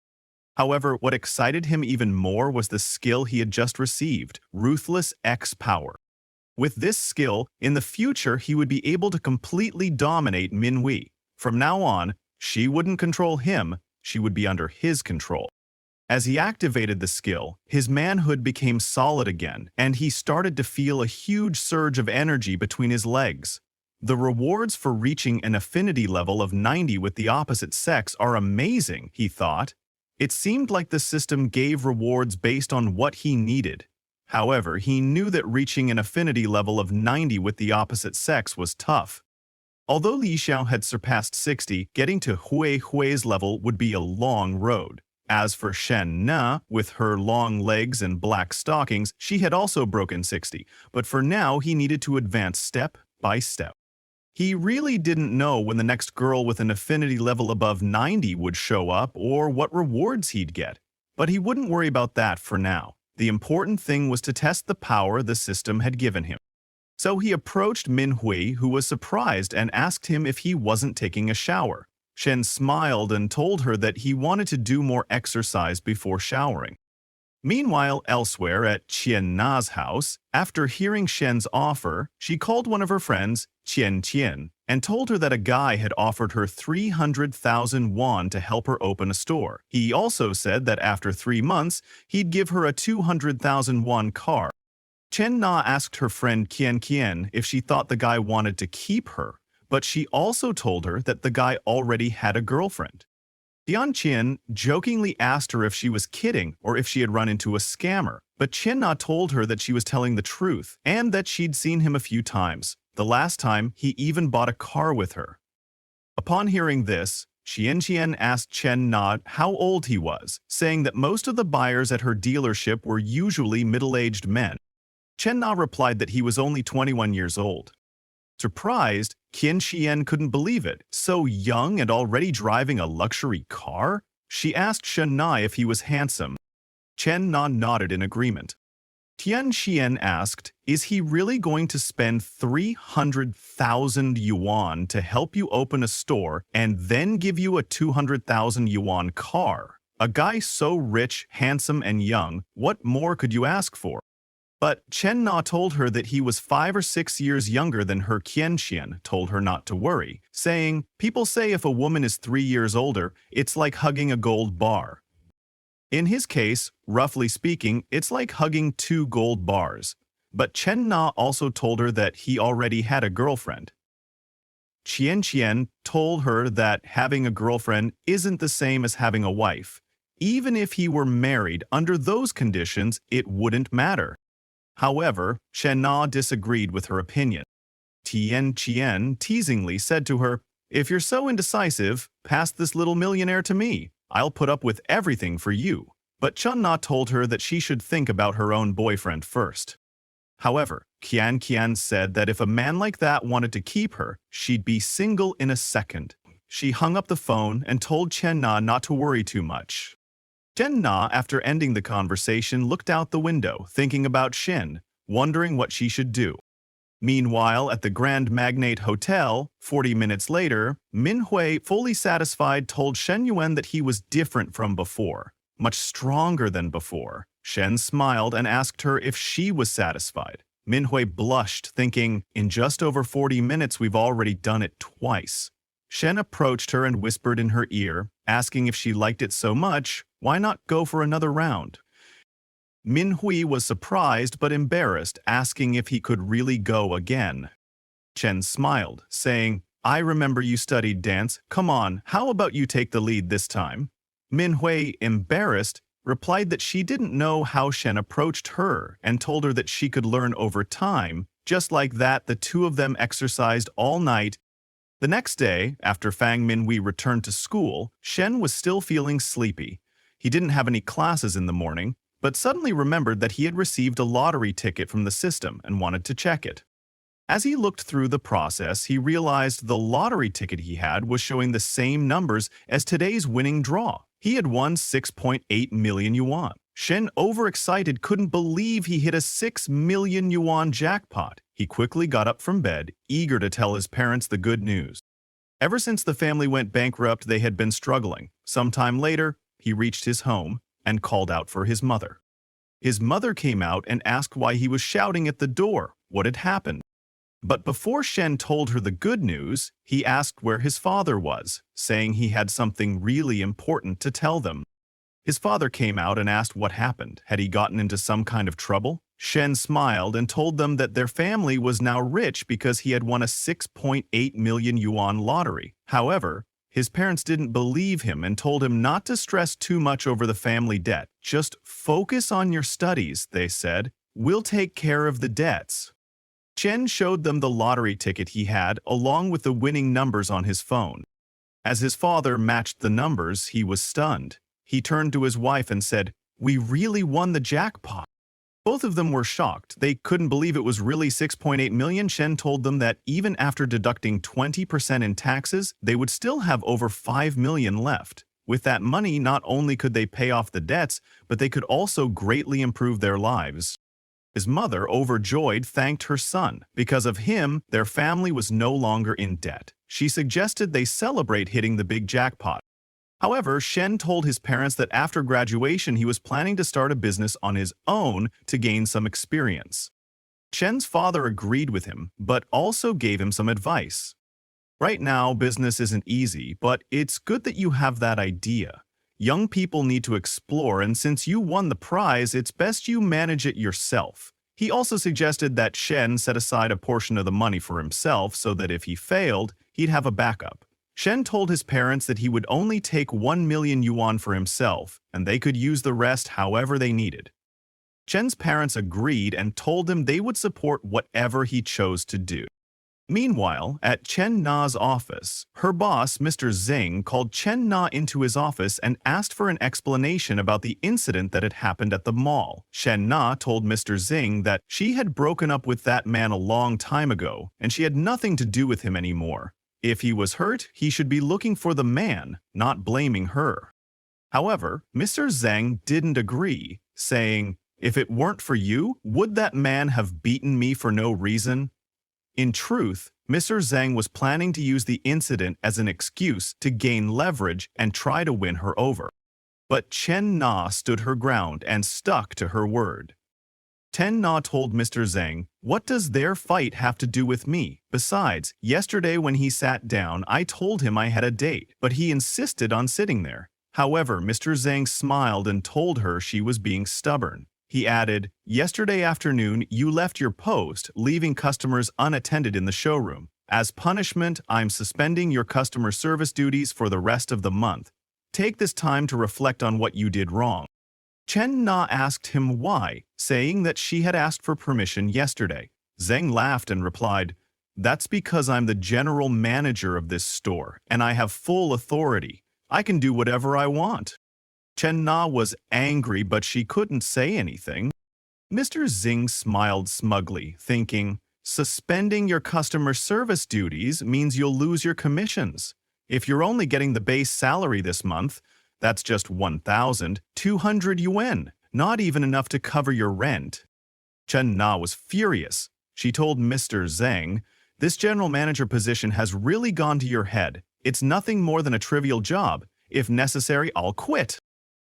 However, what excited him even more was the skill he had just received, Ruthless X Power. With this skill, in the future he would be able to completely dominate Manhwa. From now on, she wouldn't control him, she would be under his control. As he activated the skill, his manhood became solid again, and he started to feel a huge surge of energy between his legs. The rewards for reaching an affinity level of 90 with the opposite sex are amazing, he thought. It seemed like the system gave rewards based on what he needed. However, he knew that reaching an affinity level of 90 with the opposite sex was tough. Although Li Xiao had surpassed 60, getting to Hui's level would be a long road. As for Shen Na, with her long legs and black stockings, she had also broken 60, but for now he needed to advance step by step. He really didn't know when the next girl with an affinity level above 90 would show up or what rewards he'd get, but he wouldn't worry about that for now. The important thing was to test the power the system had given him. So he approached Manhwa, who was surprised, and asked him if he wasn't taking a shower. Shen smiled and told her that he wanted to do more exercise before showering. Meanwhile, elsewhere at Qian Na's house, after hearing Shen's offer, she called one of her friends, Qian, and told her that a guy had offered her 300,000 won to help her open a store. He also said that after 3 months, he'd give her a 200,000 won car. Chen Na asked her friend Qian if she thought the guy wanted to keep her, but she also told her that the guy already had a girlfriend. Qian jokingly asked her if she was kidding or if she had run into a scammer, but Chen Na told her that she was telling the truth and that she'd seen him a few times. The last time, he even bought a car with her. Upon hearing this, Qian asked Chen Na how old he was, saying that most of the buyers at her dealership were usually middle-aged men. Chen Na replied that he was only 21 years old. Surprised, Qian couldn't believe it. So young and already driving a luxury car? She asked Chen Na if he was handsome. Chen Na nodded in agreement. Qian asked, is he really going to spend 300,000 yuan to help you open a store and then give you a 200,000 yuan car? A guy so rich, handsome, and young, what more could you ask for? But Chen Na told her that he was 5 or 6 years younger than her. Qian told her not to worry, saying, people say if a woman is 3 years older, it's like hugging a gold bar. In his case, roughly speaking, it's like hugging 2 gold bars. But Chen Na also told her that he already had a girlfriend. Qian told her that having a girlfriend isn't the same as having a wife. Even if he were married, under those conditions, it wouldn't matter. However, Chen Na disagreed with her opinion. Qian teasingly said to her, if you're so indecisive, pass this little millionaire to me. I'll put up with everything for you. But Chen Na told her that she should think about her own boyfriend first. However, Qian said that if a man like that wanted to keep her, she'd be single in a second. She hung up the phone and told Chen Na not to worry too much. Chen Na, after ending the conversation, looked out the window, thinking about Shen, wondering what she should do. Meanwhile, at the Grand Magnate Hotel, 40 minutes later, Manhwa, fully satisfied, told Shen Yuan that he was different from before, much stronger than before. Shen smiled and asked her if she was satisfied. Manhwa blushed, thinking, in just over 40 minutes we've already done it twice. Shen approached her and whispered in her ear, asking if she liked it so much, why not go for another round? Manhwa was surprised but embarrassed, asking if he could really go again. Chen smiled, saying, I remember you studied dance. Come on, how about you take the lead this time? Manhwa, embarrassed, replied that she didn't know how Shen approached her and told her that she could learn over time. Just like that, the two of them exercised all night. The next day, after Fang Manhwa returned to school, Shen was still feeling sleepy. He didn't have any classes in the morning, but suddenly remembered that he had received a lottery ticket from the system and wanted to check it. As he looked through the process, he realized the lottery ticket he had was showing the same numbers as today's winning draw. He had won 6.8 million yuan. Shen, overexcited, couldn't believe he hit a 6 million yuan jackpot. He quickly got up from bed, eager to tell his parents the good news. Ever since the family went bankrupt, they had been struggling. Sometime later, he reached his home and called out for his mother. His mother came out and asked why he was shouting at the door, what had happened. But before Shen told her the good news, he asked where his father was, saying he had something really important to tell them. His father came out and asked what happened. Had he gotten into some kind of trouble? Shen smiled and told them that their family was now rich because he had won a 6.8 million yuan lottery. However, his parents didn't believe him and told him not to stress too much over the family debt. Just focus on your studies, they said. We'll take care of the debts. Chen showed them the lottery ticket he had, along with the winning numbers on his phone. As his father matched the numbers, he was stunned. He turned to his wife and said, "We really won the jackpot." Both of them were shocked. They couldn't believe it was really 6.8 million. Chen told them that even after deducting 20% in taxes, they would still have over 5 million left. With that money, not only could they pay off the debts, but they could also greatly improve their lives. His mother, overjoyed, thanked her son. Because of him, their family was no longer in debt. She suggested they celebrate hitting the big jackpot. However, Shen told his parents that after graduation he was planning to start a business on his own to gain some experience. Shen's father agreed with him, but also gave him some advice. Right now, business isn't easy, but it's good that you have that idea. Young people need to explore, and since you won the prize, it's best you manage it yourself. He also suggested that Shen set aside a portion of the money for himself so that if he failed, he'd have a backup. Shen told his parents that he would only take 1 million yuan for himself, and they could use the rest however they needed. Shen's parents agreed and told him they would support whatever he chose to do. Meanwhile, at Chen Na's office, her boss, Mr. Zhang, called Chen Na into his office and asked for an explanation about the incident that had happened at the mall. Chen Na told Mr. Zhang that she had broken up with that man a long time ago, and she had nothing to do with him anymore. If he was hurt, he should be looking for the man, not blaming her. However, Mr. Zhang didn't agree, saying, "If it weren't for you, would that man have beaten me for no reason?" In truth, Mr. Zhang was planning to use the incident as an excuse to gain leverage and try to win her over. But Chen Na stood her ground and stuck to her word. Chen Na told Mr. Zhang, "What does their fight have to do with me? Besides, yesterday when he sat down, I told him I had a date, but he insisted on sitting there." However, Mr. Zhang smiled and told her she was being stubborn. He added, "Yesterday afternoon, you left your post, leaving customers unattended in the showroom. As punishment, I'm suspending your customer service duties for the rest of the month. Take this time to reflect on what you did wrong." Chen Na asked him why, saying that she had asked for permission yesterday. Zhang laughed and replied, "That's because I'm the general manager of this store, and I have full authority. I can do whatever I want." Chen Na was angry, but she couldn't say anything. Mr. Zing smiled smugly, thinking, "Suspending your customer service duties means you'll lose your commissions. If you're only getting the base salary this month, that's just 1,200 yuan, not even enough to cover your rent." Chen Na was furious. She told Mr. Zhang, "This general manager position has really gone to your head. It's nothing more than a trivial job. If necessary, I'll quit."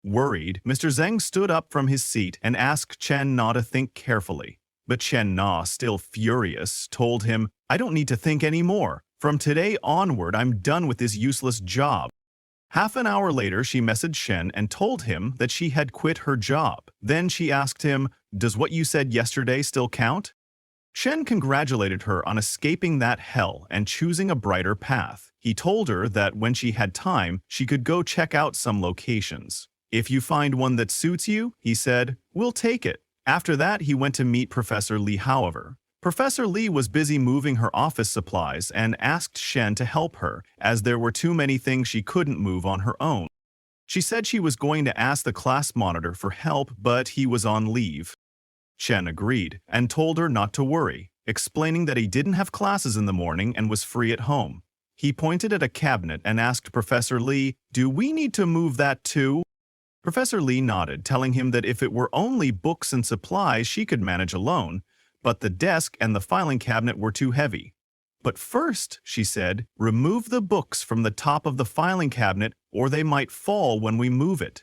Worried, Mr. Zhang stood up from his seat and asked Chen Na to think carefully. But Chen Na, still furious, told him, "I don't need to think anymore. From today onward, I'm done with this useless job." Half an hour later, she messaged Shen and told him that she had quit her job. Then she asked him, "Does what you said yesterday still count?" Shen congratulated her on escaping that hell and choosing a brighter path. He told her that when she had time, she could go check out some locations. "If you find one that suits you," he said, "we'll take it." After that, he went to meet Professor Li. However, Professor Li was busy moving her office supplies and asked Shen to help her, as there were too many things she couldn't move on her own. She said she was going to ask the class monitor for help, but he was on leave. Shen agreed and told her not to worry, explaining that he didn't have classes in the morning and was free at home. He pointed at a cabinet and asked Professor Li, "Do we need to move that too?" Professor Li nodded, telling him that if it were only books and supplies, she could manage alone, but the desk and the filing cabinet were too heavy. "But first," she said, "remove the books from the top of the filing cabinet or they might fall when we move it."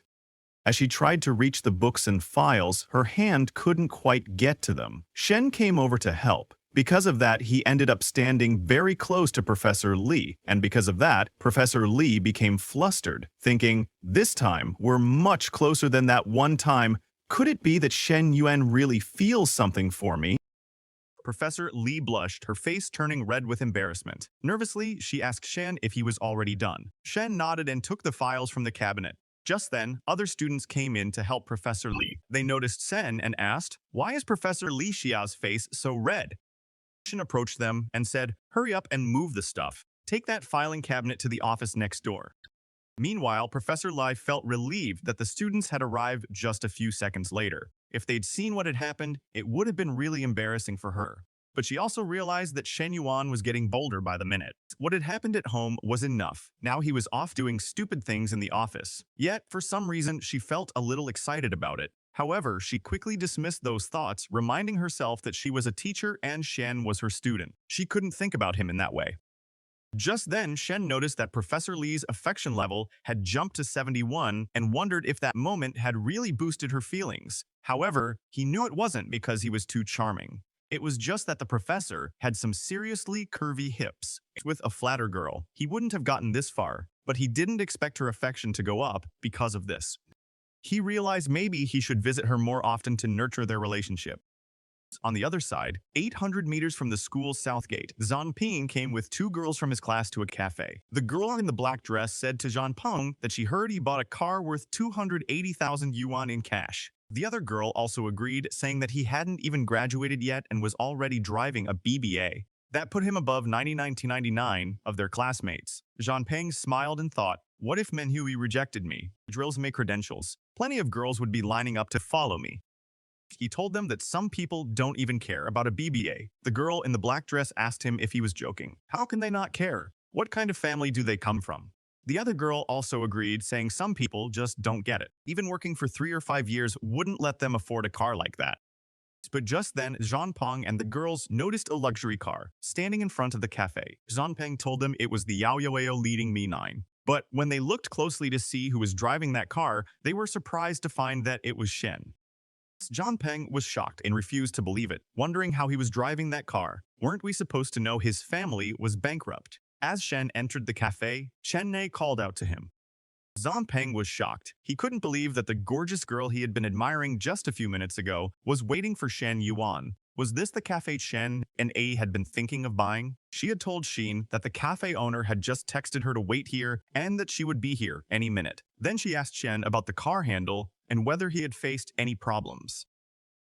As she tried to reach the books and files, her hand couldn't quite get to them. Shen came over to help. Because of that, he ended up standing very close to Professor Li, and because of that, Professor Li became flustered, thinking, "This time, we're much closer than that one time. Could it be that Shen Yuan really feels something for me?" Professor Li blushed, her face turning red with embarrassment. Nervously, she asked Shen if he was already done. Shen nodded and took the files from the cabinet. Just then, other students came in to help Professor Li. They noticed Sen and asked, "Why is Professor Li Xiao's face so red?" Shen approached them and said, "Hurry up and move the stuff. Take that filing cabinet to the office next door." Meanwhile, Professor Li felt relieved that the students had arrived just a few seconds later. If they'd seen what had happened, it would have been really embarrassing for her. But she also realized that Shen Yuan was getting bolder by the minute. What had happened at home was enough. Now he was off doing stupid things in the office. Yet, for some reason, she felt a little excited about it. However, she quickly dismissed those thoughts, reminding herself that she was a teacher and Shen was her student. She couldn't think about him in that way. Just then, Shen noticed that Professor Li's affection level had jumped to 71 and wondered if that moment had really boosted her feelings. However, he knew it wasn't because he was too charming. It was just that the professor had some seriously curvy hips. With a flatter girl, he wouldn't have gotten this far, but he didn't expect her affection to go up because of this. He realized maybe he should visit her more often to nurture their relationship. On the other side, 800 meters from the school's south gate, Ping came with two girls from his class to a cafe. The girl in the black dress said to Ping that she heard he bought a car worth 280,000 yuan in cash. The other girl also agreed, saying that he hadn't even graduated yet and was already driving a BBA. That put him above 99 of their classmates. Peng smiled and thought, what if Manhwa rejected me? Drills my credentials. Plenty of girls would be lining up to follow me. He told them that some people don't even care about a BBA. The girl in the black dress asked him if he was joking. How can they not care? What kind of family do they come from? The other girl also agreed, saying some people just don't get it. Even working for 3 or 5 years wouldn't let them afford a car like that. But just then, Peng and the girls noticed a luxury car standing in front of the cafe. Peng told them it was the Yao Yaoeo leading Mi 9. But when they looked closely to see who was driving that car, they were surprised to find that it was Shen. Peng was shocked and refused to believe it, wondering how he was driving that car. Weren't we supposed to know his family was bankrupt? As Shen entered the cafe, Chen Nei called out to him. Peng was shocked. He couldn't believe that the gorgeous girl he had been admiring just a few minutes ago was waiting for Shen Yuan. Was this the cafe Shen and A had been thinking of buying? She had told Shen that the cafe owner had just texted her to wait here and that she would be here any minute. Then she asked Shen about the car handle and whether he had faced any problems.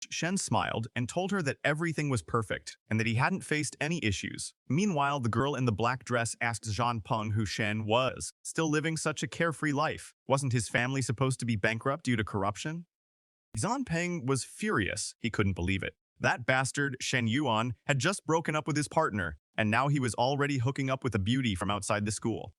Shen smiled and told her that everything was perfect and that he hadn't faced any issues. Meanwhile, the girl in the black dress asked Peng who Shen was, still living such a carefree life. Wasn't his family supposed to be bankrupt due to corruption? Peng was furious. He couldn't believe it. That bastard, Shen Yuan, had just broken up with his partner, and now he was already hooking up with a beauty from outside the school.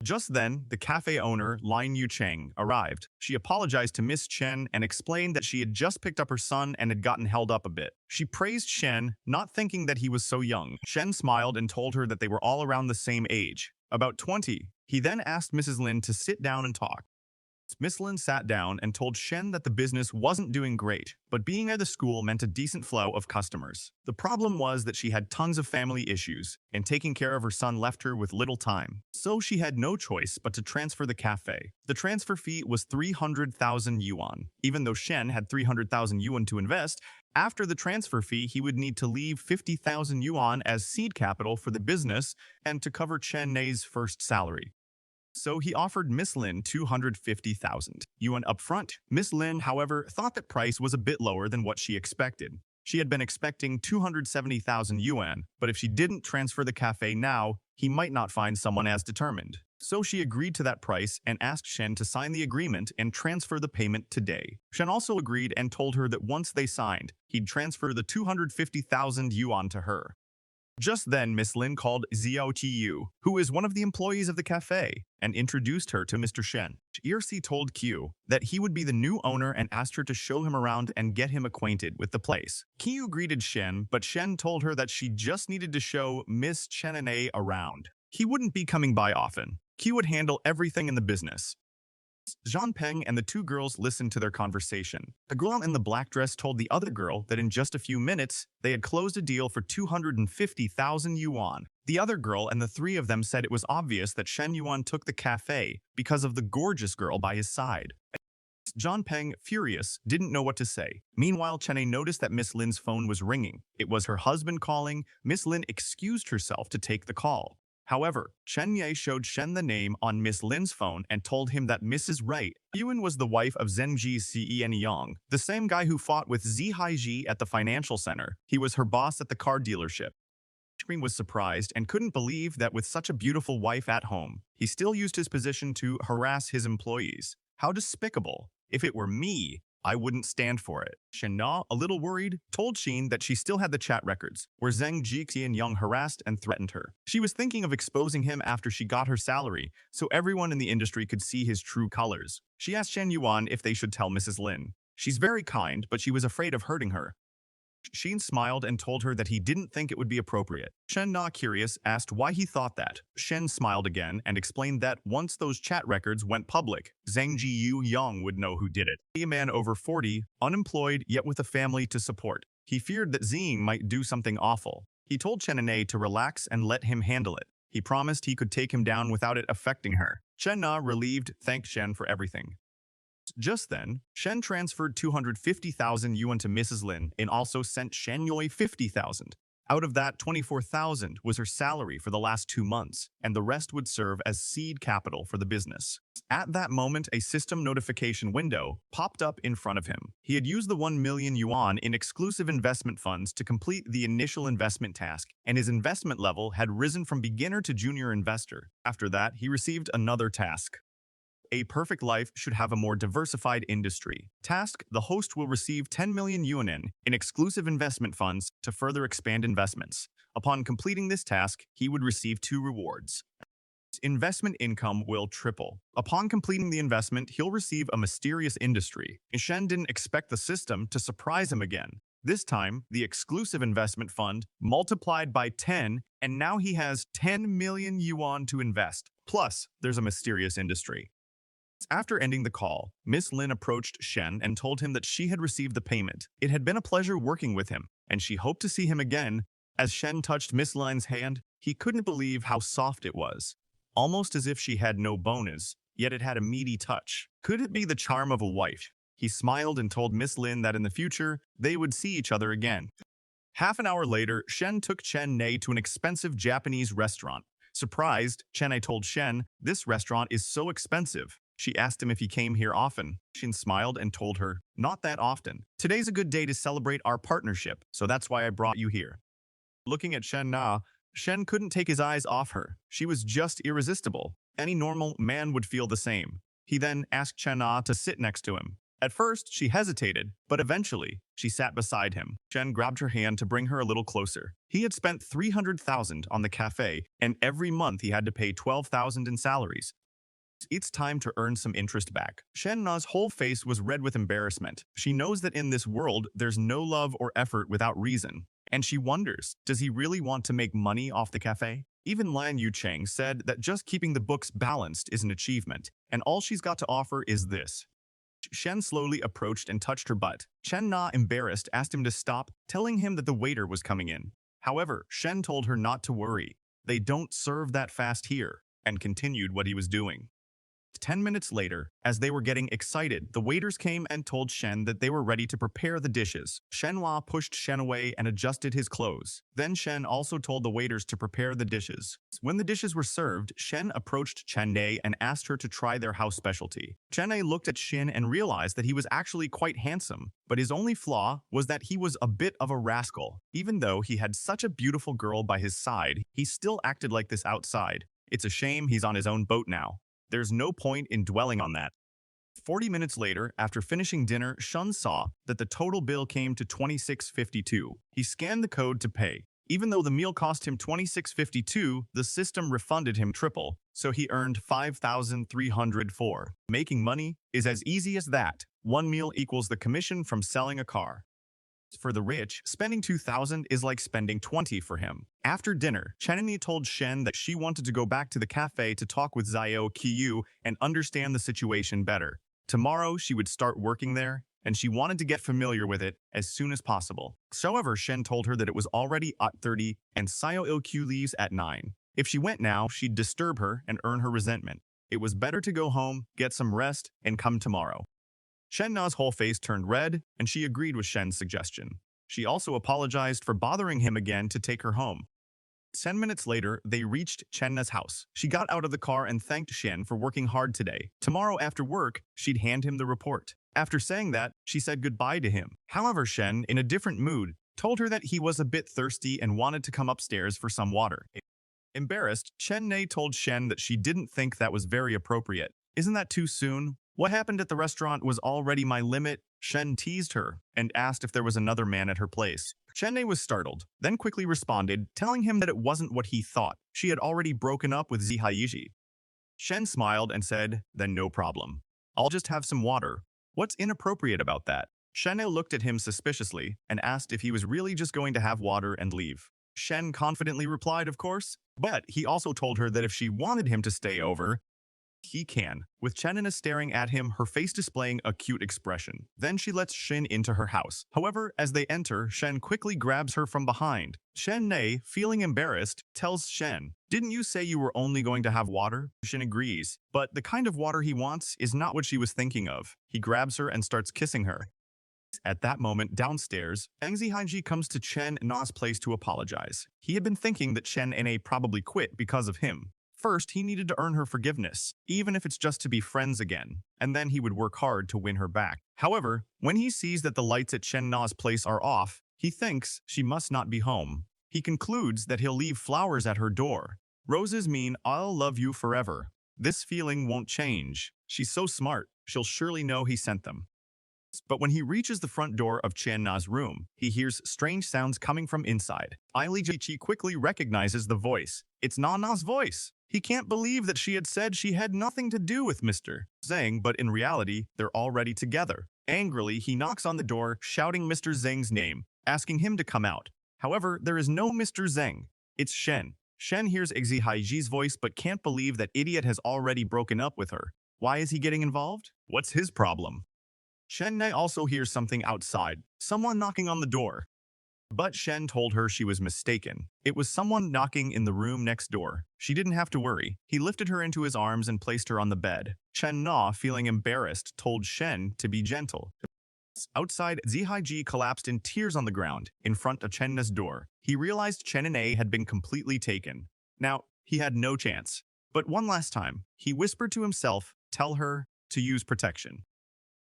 Just then, the cafe owner, Lin Yucheng, arrived. She apologized to Miss Chen and explained that she had just picked up her son and had gotten held up a bit. She praised Shen, not thinking that he was so young. Shen smiled and told her that they were all around the same age, about 20. He then asked Mrs. Lin to sit down and talk. Miss Lin sat down and told Shen that the business wasn't doing great, but being at the school meant a decent flow of customers. The problem was that she had tons of family issues, and taking care of her son left her with little time. So she had no choice but to transfer the cafe. The transfer fee was 300,000 yuan. Even though Shen had 300,000 yuan to invest, after the transfer fee, he would need to leave 50,000 yuan as seed capital for the business and to cover Chen Nei's first salary. So he offered Miss Lin 250,000 yuan upfront. Miss Lin, however, thought that price was a bit lower than what she expected. She had been expecting 270,000 yuan, but if she didn't transfer the cafe now, he might not find someone as determined. So she agreed to that price and asked Shen to sign the agreement and transfer the payment today. Shen also agreed and told her that once they signed, he'd transfer the 250,000 yuan to her. Just then, Miss Lin called Xiao Qiu, who is one of the employees of the cafe, and introduced her to Mr. Shen. Irsi told Qiu that he would be the new owner and asked her to show him around and get him acquainted with the place. Qiu greeted Shen, but Shen told her that she just needed to show Miss Chenane around. He wouldn't be coming by often. Qiu would handle everything in the business. Peng and the two girls listened to their conversation. The girl in the black dress told the other girl that in just a few minutes, they had closed a deal for 250,000 yuan. The other girl and the three of them said it was obvious that Shen Yuan took the cafe because of the gorgeous girl by his side. Peng, furious, didn't know what to say. Meanwhile, Chenei noticed that Miss Lin's phone was ringing. It was her husband calling. Miss Lin excused herself to take the call. Hahowever, Chen Ye showed Shen the name on Miss Lin's phone and told him that Mrs. Wright Yuan was the wife of Zhengji's Cen Yang, the same guy who fought with Zi Haiji at the financial center. He was her boss at the car dealership. Scream was surprised and couldn't believe that with such a beautiful wife at home, he still used his position to harass his employees. How despicable. If it were me, I wouldn't stand for it. Shen Na, a little worried, told Shen that she still had the chat records, where Zheng Jixian harassed and threatened her. She was thinking of exposing him after she got her salary, so everyone in the industry could see his true colors. She asked Shen Yuan if they should tell Mrs. Lin. She's very kind, but she was afraid of hurting her. Shen smiled and told her that he didn't think it would be appropriate. Shen Na, curious, asked why he thought that. Shen smiled again and explained that once those chat records went public, Zheng Jiyu Yang would know who did it. A man over 40, unemployed yet with a family to support. He feared that Zing might do something awful. He told Chenane to relax and let him handle it. He promised he could take him down without it affecting her. Chen Na, relieved, thanked Shen for everything. Just then, Shen transferred 250,000 yuan to Mrs. Lin and also sent Shen Yui 50,000. Out of that, 24,000 was her salary for the last 2 months, and the rest would serve as seed capital for the business. At that moment, a system notification window popped up in front of him. He had used the 1 million yuan in exclusive investment funds to complete the initial investment task, and his investment level had risen from beginner to junior investor. After that, he received another task. A perfect life should have a more diversified industry. Task: the host will receive 10 million yuan in exclusive investment funds to further expand investments. Upon completing this task, he would receive 2 rewards. Investment income will triple. Upon completing the investment, he'll receive a mysterious industry. Shen didn't expect the system to surprise him again. This time, the exclusive investment fund multiplied by 10, and now he has 10 million yuan to invest. Plus, there's a mysterious industry. After ending the call, Miss Lin approached Shen and told him that she had received the payment. It had been a pleasure working with him, and she hoped to see him again. As Shen touched Miss Lin's hand, he couldn't believe how soft it was. Almost as if she had no bonus, yet it had a meaty touch. Could it be the charm of a wife? He smiled and told Miss Lin that in the future, they would see each other again. Half an hour later, Shen took Chen Nei to an expensive Japanese restaurant. Surprised, Chen Nei told Shen, "This restaurant is so expensive." She asked him if he came here often. Shen smiled and told her, "Not that often. Today's a good day to celebrate our partnership, so that's why I brought you here." Looking at Shen Na, Shen couldn't take his eyes off her. She was just irresistible. Any normal man would feel the same. He then asked Chen Na to sit next to him. At first, she hesitated, but eventually, she sat beside him. Shen grabbed her hand to bring her a little closer. He had spent 300,000 on the cafe, and every month he had to pay 12,000 in salaries. It's time to earn some interest back. Shen Na's whole face was red with embarrassment. She knows that in this world, there's no love or effort without reason. And she wonders, does he really want to make money off the cafe? Even Lan Yucheng said that just keeping the books balanced is an achievement, and all she's got to offer is this. Shen slowly approached and touched her butt. Chen Na, embarrassed, asked him to stop, telling him that the waiter was coming in. However, Shen told her not to worry. They don't serve that fast here, and continued what he was doing. 10 minutes later, as they were getting excited, the waiters came and told Shen that they were ready to prepare the dishes. Shenhua pushed Shen away and adjusted his clothes. Then Shen also told the waiters to prepare the dishes. When the dishes were served, Shen approached Chen Nei and asked her to try their house specialty. Chen Nei looked at Shen and realized that he was actually quite handsome, but his only flaw was that he was a bit of a rascal. Even though he had such a beautiful girl by his side, he still acted like this outside. It's a shame he's on his own boat now. There's no point in dwelling on that. 40 minutes later, after finishing dinner, Shun saw that the total bill came to 26.52. He scanned the code to pay. Even though the meal cost him 26.52, the system refunded him triple, so he earned 5,304. Making money is as easy as that. One meal equals the commission from selling a car. For the rich, spending 2,000 is like spending 20 for him. After dinner, Chenny told Shen that she wanted to go back to the cafe to talk with Xiao Qiyu and understand the situation better. Tomorrow, she would start working there, and she wanted to get familiar with it as soon as possible. However, Shen told her that it was already at 30 and Xiao Ilq leaves at 9. If she went now, she'd disturb her and earn her resentment. It was better to go home, get some rest, and come tomorrow. Shen Na's whole face turned red, and she agreed with Shen's suggestion. She also apologized for bothering him again to take her home. 10 minutes later, they reached Chen Na's house. She got out of the car and thanked Shen for working hard today. Tomorrow after work, she'd hand him the report. After saying that, she said goodbye to him. However, Shen, in a different mood, told her that he was a bit thirsty and wanted to come upstairs for some water. Embarrassed, Chen Nei told Shen that she didn't think that was very appropriate. Isn't that too soon? What happened at the restaurant was already my limit. Shen teased her and asked if there was another man at her place. Chen Nei was startled, then quickly responded, telling him that it wasn't what he thought. She had already broken up with Zi Haiji. Shen smiled and said, "Then no problem. I'll just have some water. What's inappropriate about that?" Shen Nei looked at him suspiciously and asked if he was really just going to have water and leave. Shen confidently replied, of course, but he also told her that if she wanted him to stay over, he can. With Chen staring at him, her face displaying a cute expression. Then she lets Shen into her house. However, as they enter, Shen quickly grabs her from behind. Chen Nei, feeling embarrassed, tells Shen, "Didn't you say you were only going to have water?" Shen agrees, but the kind of water he wants is not what she was thinking of. He grabs her and starts kissing her. At that moment, downstairs, Eng Zihaiji comes to Chen Na's place to apologize. He had been thinking that Chen Na probably quit because of him. First, he needed to earn her forgiveness, even if it's just to be friends again, and then he would work hard to win her back. However, when he sees that the lights at Chen Na's place are off, he thinks she must not be home. He concludes that he'll leave flowers at her door. Roses mean I'll love you forever. This feeling won't change. She's so smart, she'll surely know he sent them. But when he reaches the front door of Chen Na's room, he hears strange sounds coming from inside. Li Jiqi quickly recognizes the voice. It's Na's voice. He can't believe that she had said she had nothing to do with Mr. Zhang, but in reality, they're already together. Angrily, he knocks on the door, shouting Mr. Zhang's name, asking him to come out. However, there is no Mr. Zhang. It's Shen. Shen hears Xi Haiji's voice but can't believe that idiot has already broken up with her. Why is he getting involved? What's his problem? Shen Ne also hears something outside, someone knocking on the door. But Shen told her she was mistaken. It was someone knocking in the room next door. She didn't have to worry. He lifted her into his arms and placed her on the bed. Chen Na, feeling embarrassed, told Shen to be gentle. Outside, Zihaiji collapsed in tears on the ground, in front of Chen Na's door. He realized Chen Na had been completely taken. Now, he had no chance. But one last time, he whispered to himself, tell her to use protection.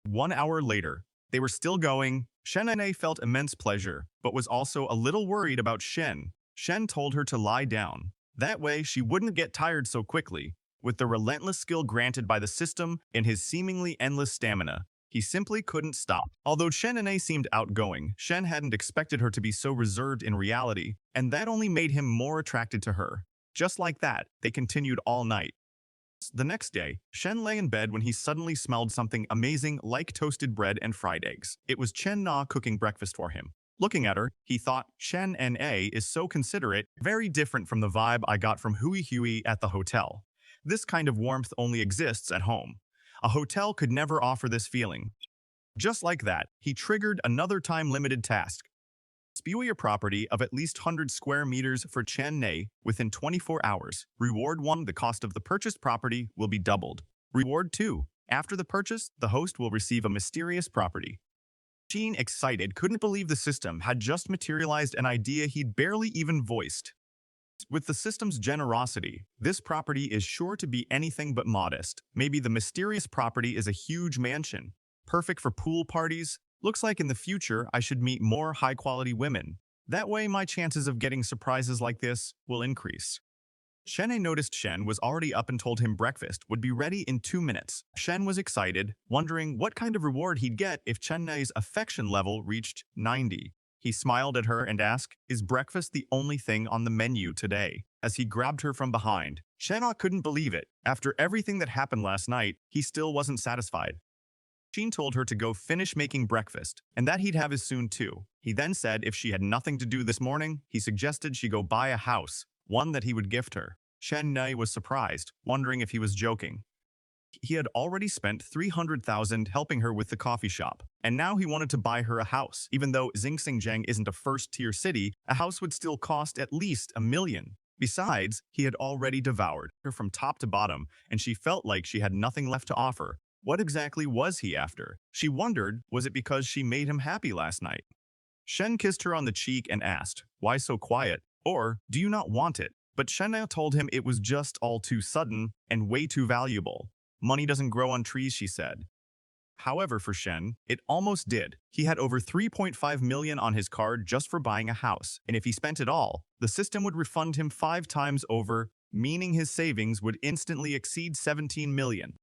1 hour later, they were still going. Shen Na felt immense pleasure, but was also a little worried about Shen. Shen told her to lie down. That way, she wouldn't get tired so quickly. With the relentless skill granted by the system and his seemingly endless stamina, he simply couldn't stop. Although Shen Na seemed outgoing, Shen hadn't expected her to be so reserved in reality, and that only made him more attracted to her. Just like that, they continued all night. The next day, Shen lay in bed when he suddenly smelled something amazing like toasted bread and fried eggs. It was Chen Na cooking breakfast for him. Looking at her, he thought, Chen Na is so considerate, very different from the vibe I got from Hui at the hotel. This kind of warmth only exists at home. A hotel could never offer this feeling. Just like that, he triggered another time-limited task. Spew your property of at least 100 square meters for Chen Na within 24 hours. Reward 1, the cost of the purchased property will be doubled. Reward 2, after the purchase, the host will receive a mysterious property. Jean, excited, couldn't believe the system had just materialized an idea he'd barely even voiced. With the system's generosity, this property is sure to be anything but modest. Maybe the mysterious property is a huge mansion, perfect for pool parties. Looks like in the future I should meet more high-quality women. That way my chances of getting surprises like this will increase. Shen noticed Shen was already up and told him breakfast would be ready in 2 minutes. Shen was excited, wondering what kind of reward he'd get if Chen Nai's affection level reached 90. He smiled at her and asked, is breakfast the only thing on the menu today? As he grabbed her from behind, Shen couldn't believe it. After everything that happened last night, he still wasn't satisfied. Jean told her to go finish making breakfast, and that he'd have as soon too. He then said if she had nothing to do this morning, he suggested she go buy a house, one that he would gift her. Shen Na was surprised, wondering if he was joking. He had already spent 300,000 helping her with the coffee shop, and now he wanted to buy her a house. Even though Xinxianjiang isn't a first-tier city, a house would still cost at least $1 million. Besides, he had already devoured her from top to bottom, and she felt like she had nothing left to offer. What exactly was he after? She wondered, was it because she made him happy last night? Shen kissed her on the cheek and asked, why so quiet? Or, do you not want it? But Shen told him it was just all too sudden and way too valuable. Money doesn't grow on trees, she said. However, for Shen, it almost did. He had over 3.5 million on his card just for buying a house, and if he spent it all, the system would refund him 5 times over, meaning his savings would instantly exceed 17 million.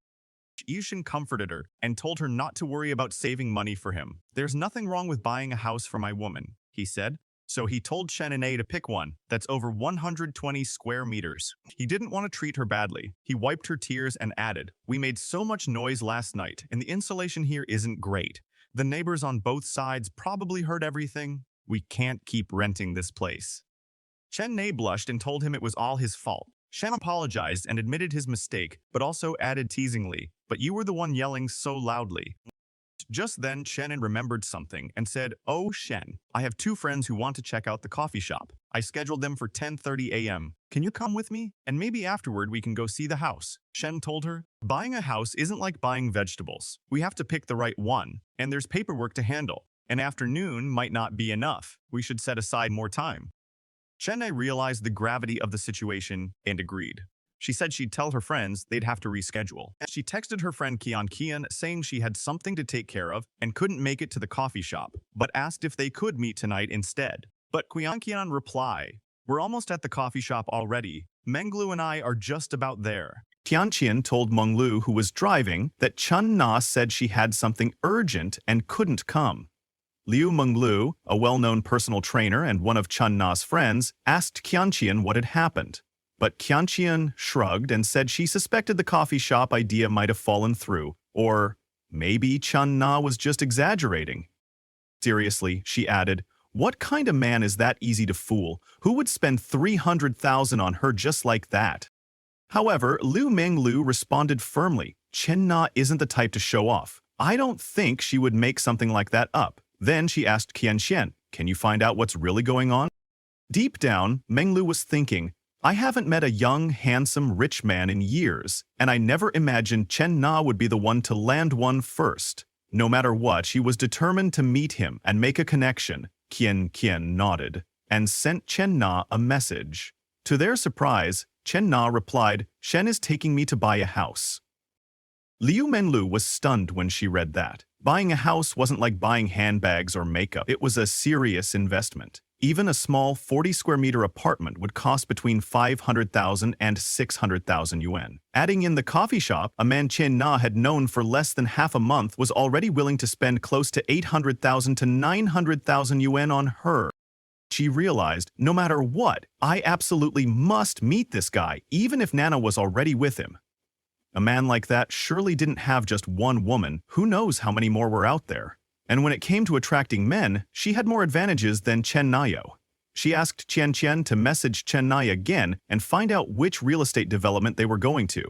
Yushin comforted her and told her not to worry about saving money for him. There's nothing wrong with buying a house for my woman, he said. So he told Shen to pick one that's over 120 square meters. He didn't want to treat her badly. He wiped her tears and added, we made so much noise last night and the insulation here isn't great. The neighbors on both sides probably heard everything. We can't keep renting this place. Chen Na blushed and told him it was all his fault. Shen apologized and admitted his mistake, but also added teasingly, but you were the one yelling so loudly. Just then, Shen remembered something and said, oh, Shen, I have 2 friends who want to check out the coffee shop. I scheduled them for 10:30 a.m. Can you come with me? And maybe afterward we can go see the house. Shen told her, buying a house isn't like buying vegetables. We have to pick the right one, and there's paperwork to handle. An afternoon might not be enough. We should set aside more time. Chennai realized the gravity of the situation and agreed. She said she'd tell her friends they'd have to reschedule. She texted her friend Kian saying she had something to take care of and couldn't make it to the coffee shop, but asked if they could meet tonight instead. But Kian replied, "We're almost at the coffee shop already. Menglu and I are just about there." Tianqian told Menglu, who was driving, that Chun Na said she had something urgent and couldn't come. Liu Menglu, a well-known personal trainer and one of Chun Na's friends, asked Qianqian what had happened. But Qianqian shrugged and said she suspected the coffee shop idea might have fallen through, or maybe Chun Na was just exaggerating. Seriously, she added, what kind of man is that easy to fool? Who would spend 300,000 on her just like that? However, Liu Menglu responded firmly, Chen Na isn't the type to show off. I don't think she would make something like that up. Then she asked Qianqian, can you find out what's really going on? Deep down, Menglu was thinking, I haven't met a young, handsome, rich man in years, and I never imagined Chen Na would be the one to land one first. No matter what, she was determined to meet him and make a connection. Qian nodded and sent Chen Na a message. To their surprise, Chen Na replied, Shen is taking me to buy a house. Liu Menglu was stunned when she read that. Buying a house wasn't like buying handbags or makeup. It was a serious investment. Even a small 40-square-meter apartment would cost between 500,000 and 600,000 yuan. Adding in the coffee shop, a man Chen Na had known for less than half a month was already willing to spend close to 800,000 to 900,000 yuan on her. She realized, no matter what, I absolutely must meet this guy, even if Nana was already with him. A man like that surely didn't have just one woman. Who knows how many more were out there? And when it came to attracting men, she had more advantages than Chen Nayo. She asked Qianqian to message Chen Nai again and find out which real estate development they were going to.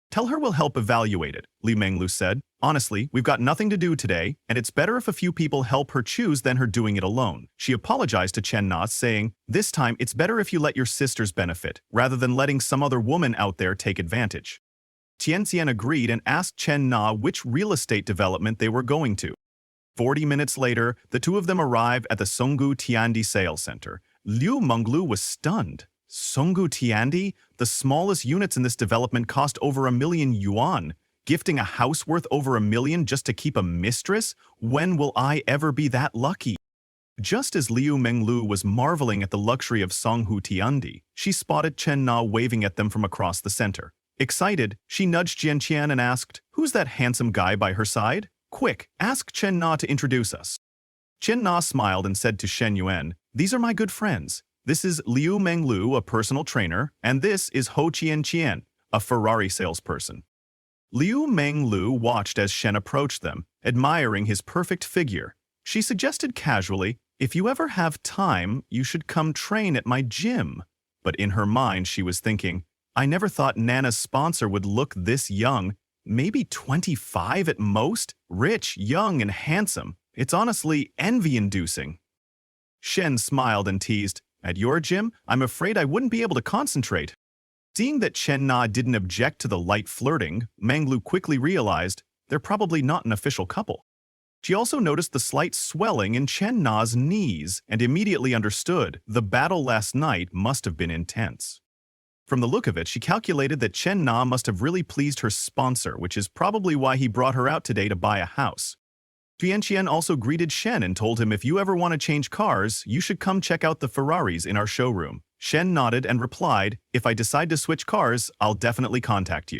Tell her we'll help evaluate it, Li Menglu said. Honestly, we've got nothing to do today, and it's better if a few people help her choose than her doing it alone. She apologized to Chen Na, saying, this time it's better if you let your sisters benefit, rather than letting some other woman out there take advantage. Tianxian agreed and asked Chen Na which real estate development they were going to. 40 minutes later, the two of them arrived at the Songgu Tiandi Sales Center. Liu Menglu was stunned. Songgu Tiandi? The smallest units in this development cost over 1 million yuan. Gifting a house worth over 1 million just to keep a mistress? When will I ever be that lucky? Just as Liu Menglu was marveling at the luxury of Songgu Tiandi, she spotted Chen Na waving at them from across the center. Excited, she nudged Jianqian and asked, who's that handsome guy by her side? Quick, ask Chen Na to introduce us. Chen Na smiled and said to Shen Yuan, these are my good friends. This is Liu Menglu, a personal trainer, and this is Ho Qianqian, a Ferrari salesperson. Liu Menglu watched as Shen approached them, admiring his perfect figure. She suggested casually, if you ever have time, you should come train at my gym. But in her mind, she was thinking, I never thought Nana's sponsor would look this young. Maybe 25 at most? Rich, young, and handsome. It's honestly envy-inducing. Shen smiled and teased, at your gym, I'm afraid I wouldn't be able to concentrate. Seeing that Chen Na didn't object to the light flirting, Menglu quickly realized they're probably not an official couple. She also noticed the slight swelling in Chen Na's knees and immediately understood the battle last night must have been intense. From the look of it, she calculated that Chen Na must have really pleased her sponsor, which is probably why he brought her out today to buy a house. Tianqian also greeted Shen and told him if you ever want to change cars, you should come check out the Ferraris in our showroom. Shen nodded and replied, if I decide to switch cars, I'll definitely contact you.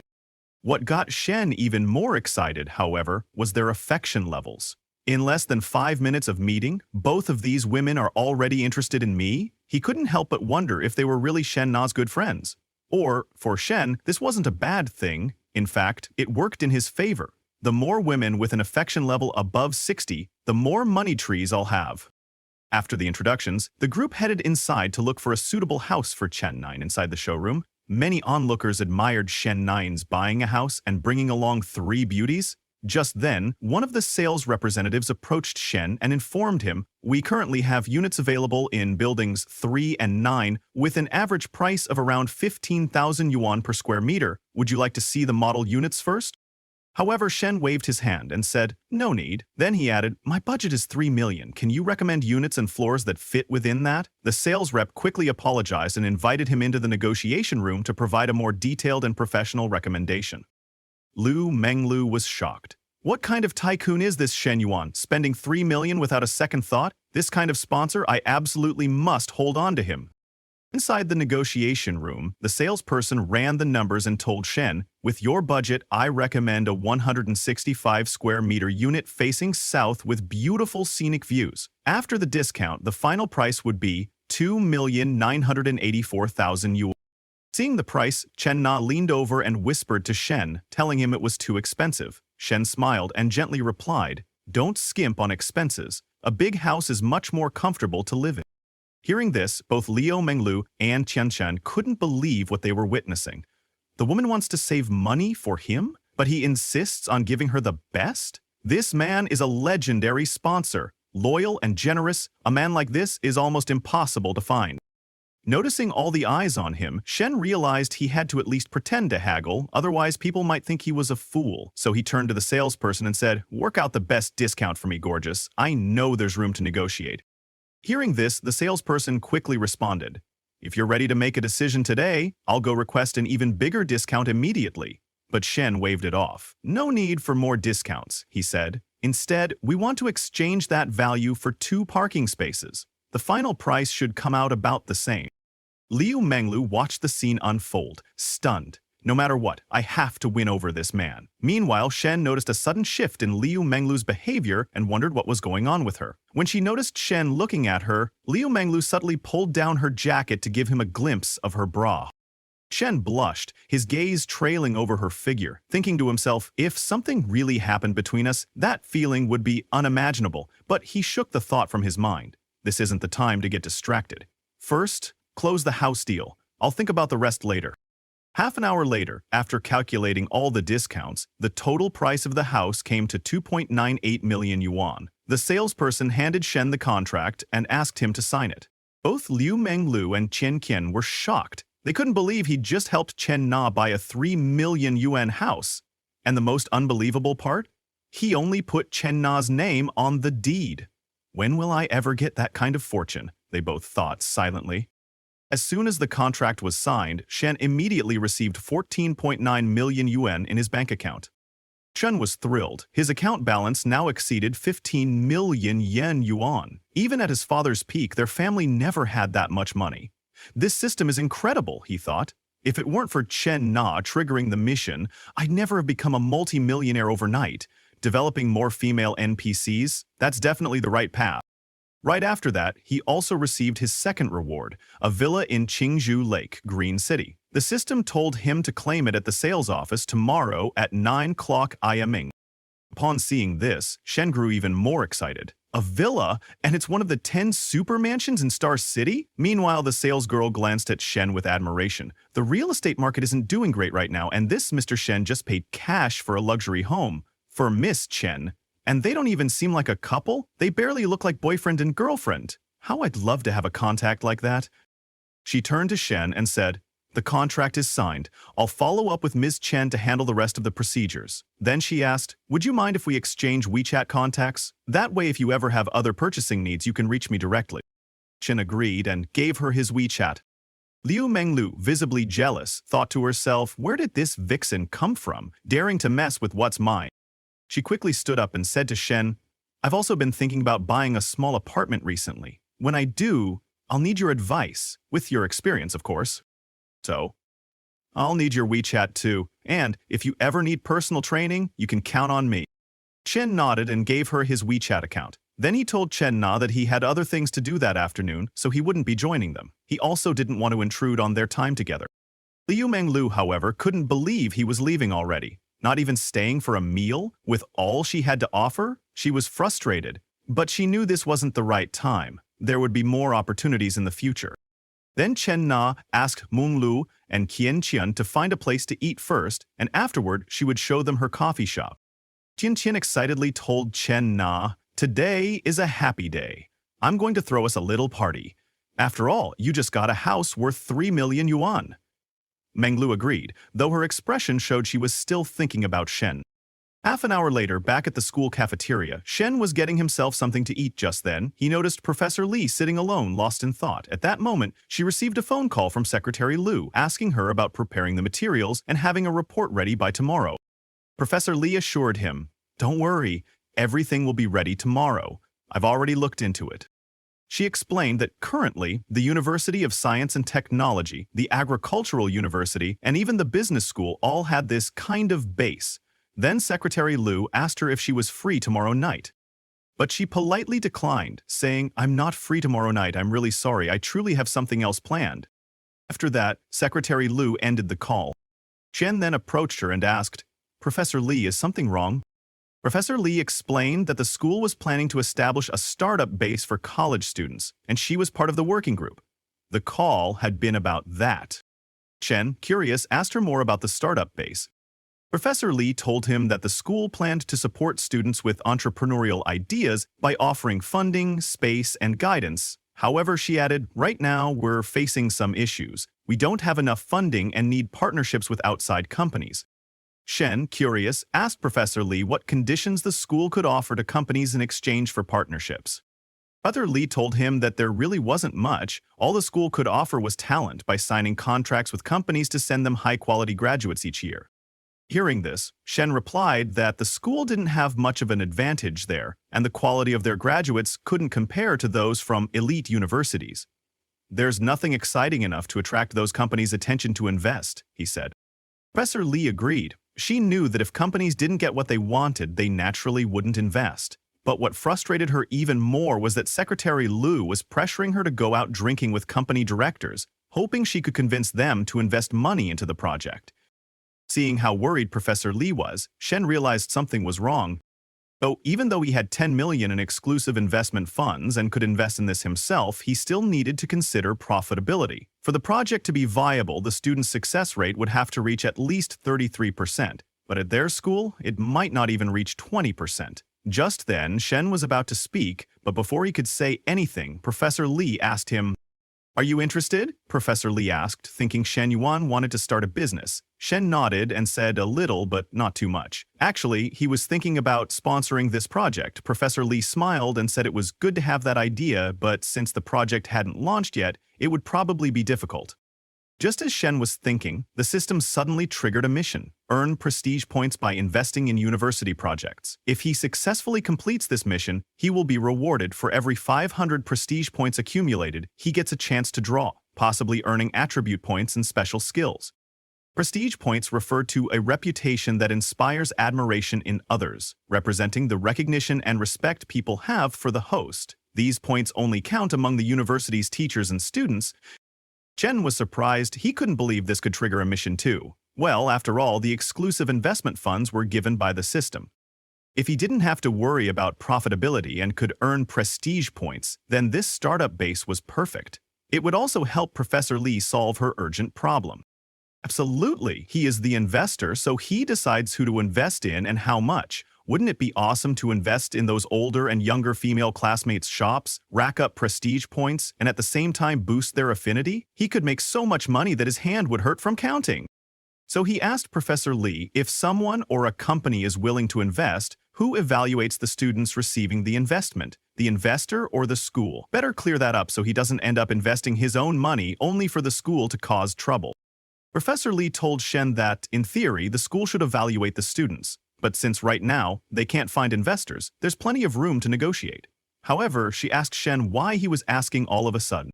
What got Shen even more excited, however, was their affection levels. In less than 5 minutes of meeting, both of these women are already interested in me? He couldn't help but wonder if they were really Shen Na's good friends. Or, for Shen, this wasn't a bad thing. In fact, it worked in his favor. The more women with an affection level above 60, the more money trees I'll have. After the introductions, the group headed inside to look for a suitable house for Chen Nine inside the showroom. Many onlookers admired Shen Nine's buying a house and bringing along 3 beauties. Just then, one of the sales representatives approached Shen and informed him, we currently have units available in buildings 3 and 9 with an average price of around 15,000 yuan per square meter. Would you like to see the model units first? However, Shen waved his hand and said, "No need." Then he added, "My budget is 3 million. Can you recommend units and floors that fit within that?" The sales rep quickly apologized and invited him into the negotiation room to provide a more detailed and professional recommendation. Liu Menglu was shocked. What kind of tycoon is this Shen Yuan, spending 3 million without a second thought? This kind of sponsor, I absolutely must hold on to him. Inside the negotiation room, the salesperson ran the numbers and told Shen, "With your budget, I recommend a 165 square meter unit facing south with beautiful scenic views. After the discount, the final price would be 2,984,000 yuan." Seeing the price, Chen Na leaned over and whispered to Shen, telling him it was too expensive. Shen smiled and gently replied, "Don't skimp on expenses. A big house is much more comfortable to live in." Hearing this, both Liu Menglu and Qian Chen couldn't believe what they were witnessing. The woman wants to save money for him, but he insists on giving her the best? This man is a legendary sponsor, loyal and generous. A man like this is almost impossible to find. Noticing all the eyes on him, Shen realized he had to at least pretend to haggle, otherwise people might think he was a fool. So he turned to the salesperson and said, "Work out the best discount for me, gorgeous. I know there's room to negotiate." Hearing this, the salesperson quickly responded, "If you're ready to make a decision today, I'll go request an even bigger discount immediately." But Shen waved it off. "No need for more discounts," he said. "Instead, we want to exchange that value for 2 parking spaces. The final price should come out about the same." Liu Menglu watched the scene unfold, stunned. No matter what, I have to win over this man. Meanwhile, Shen noticed a sudden shift in Liu Menglu's behavior and wondered what was going on with her. When she noticed Shen looking at her, Liu Menglu subtly pulled down her jacket to give him a glimpse of her bra. Shen blushed, his gaze trailing over her figure, thinking to himself, if something really happened between us, that feeling would be unimaginable, but he shook the thought from his mind. This isn't the time to get distracted. First, close the house deal. I'll think about the rest later. Half an hour later, after calculating all the discounts, the total price of the house came to 2.98 million yuan. The salesperson handed Shen the contract and asked him to sign it. Both Liu Menglu and Qian Qian were shocked. They couldn't believe he'd just helped Chen Na buy a 3 million yuan house. And the most unbelievable part? He only put Chen Na's name on the deed. When will I ever get that kind of fortune? They both thought silently. As soon as the contract was signed, Shen immediately received 14.9 million yuan in his bank account. Shen was thrilled. His account balance now exceeded 15 million yuan. Even at his father's peak, their family never had that much money. This system is incredible, he thought. If it weren't for Chen Na triggering the mission, I'd never have become a multi-millionaire overnight. Developing more female NPCs, that's definitely the right path. Right after that, he also received his second reward, a villa in Qingzhou Lake, Green City. The system told him to claim it at the sales office tomorrow at 9 o'clock IMing. Upon seeing this, Shen grew even more excited. A villa? And it's one of the 10 super mansions in Star City? Meanwhile, the salesgirl glanced at Shen with admiration. The real estate market isn't doing great right now, and this Mr. Shen just paid cash for a luxury home. For Miss Chen. And they don't even seem like a couple. They barely look like boyfriend and girlfriend. How I'd love to have a contact like that. She turned to Shen and said, "The contract is signed. I'll follow up with Ms. Chen to handle the rest of the procedures." Then she asked, "Would you mind if we exchange WeChat contacts? That way if you ever have other purchasing needs, you can reach me directly." Chen agreed and gave her his WeChat. Liu Menglu, visibly jealous, thought to herself, where did this vixen come from, daring to mess with what's mine? She quickly stood up and said to Shen, "I've also been thinking about buying a small apartment recently. When I do, I'll need your advice, with your experience, of course. So, I'll need your WeChat too, and if you ever need personal training, you can count on me." Chen nodded and gave her his WeChat account. Then he told Chen Na that he had other things to do that afternoon, so he wouldn't be joining them. He also didn't want to intrude on their time together. Liu Menglu, however, couldn't believe he was leaving already. Not even staying for a meal with all she had to offer? She was frustrated, but she knew this wasn't the right time. There would be more opportunities in the future. Then Chen Na asked Meng Lu and Qian Qian to find a place to eat first, and afterward she would show them her coffee shop. Qian Qian excitedly told Chen Na, "Today is a happy day. I'm going to throw us a little party. After all, you just got a house worth 3 million yuan. Meng Lu agreed, though her expression showed she was still thinking about Shen. Half an hour later, back at the school cafeteria, Shen was getting himself something to eat just then. He noticed Professor Lee sitting alone, lost in thought. At that moment, she received a phone call from Secretary Liu, asking her about preparing the materials and having a report ready by tomorrow. Professor Lee assured him, "Don't worry, everything will be ready tomorrow. I've already looked into it." She explained that currently, the University of Science and Technology, the Agricultural University, and even the business school all had this kind of base. Then Secretary Liu asked her if she was free tomorrow night. But she politely declined, saying, "I'm not free tomorrow night, I'm really sorry, I truly have something else planned." After that, Secretary Liu ended the call. Shen then approached her and asked, "Professor Lee, is something wrong?" Professor Lee explained that the school was planning to establish a startup base for college students, and she was part of the working group. The call had been about that. Shen, curious, asked her more about the startup base. Professor Lee told him that the school planned to support students with entrepreneurial ideas by offering funding, space, and guidance. However, she added, "Right now, we're facing some issues. We don't have enough funding and need partnerships with outside companies." Shen, curious, asked Professor Lee what conditions the school could offer to companies in exchange for partnerships. Professor Lee told him that there really wasn't much. All the school could offer was talent by signing contracts with companies to send them high-quality graduates each year. Hearing this, Shen replied that the school didn't have much of an advantage there, and the quality of their graduates couldn't compare to those from elite universities. "There's nothing exciting enough to attract those companies' attention to invest," he said. Professor Lee agreed. She knew that if companies didn't get what they wanted, they naturally wouldn't invest. But what frustrated her even more was that Secretary Liu was pressuring her to go out drinking with company directors, hoping she could convince them to invest money into the project. Seeing how worried Professor Lee was, Shen realized something was wrong. So even though he had 10 million in exclusive investment funds and could invest in this himself, he still needed to consider profitability. For the project to be viable, the student's success rate would have to reach at least 33%, but at their school, it might not even reach 20%. Just then, Shen was about to speak, but before he could say anything, Professor Lee asked him, "Are you interested?" Professor Lee asked, thinking Shen Yuan wanted to start a business. Shen nodded and said a little, but not too much. Actually, he was thinking about sponsoring this project. Professor Lee smiled and said it was good to have that idea, but since the project hadn't launched yet, it would probably be difficult. Just as Shen was thinking, the system suddenly triggered a mission: earn prestige points by investing in university projects. If he successfully completes this mission, he will be rewarded. For every 500 prestige points accumulated, he gets a chance to draw, possibly earning attribute points and special skills. Prestige points refer to a reputation that inspires admiration in others, representing the recognition and respect people have for the host. These points only count among the university's teachers and students. Shen was surprised. He couldn't believe this could trigger a mission too. Well, after all, the exclusive investment funds were given by the system. If he didn't have to worry about profitability and could earn prestige points, then this startup base was perfect. It would also help Professor Lee solve her urgent problem. Absolutely, he is the investor, so he decides who to invest in and how much. Wouldn't it be awesome to invest in those older and younger female classmates' shops, rack up prestige points, and at the same time boost their affinity? He could make so much money that his hand would hurt from counting. So he asked Professor Lee if someone or a company is willing to invest, who evaluates the students receiving the investment, the investor or the school? Better clear that up so he doesn't end up investing his own money only for the school to cause trouble. Professor Lee told Shen that, in theory, the school should evaluate the students. But since right now, they can't find investors, there's plenty of room to negotiate. However, she asked Shen why he was asking all of a sudden.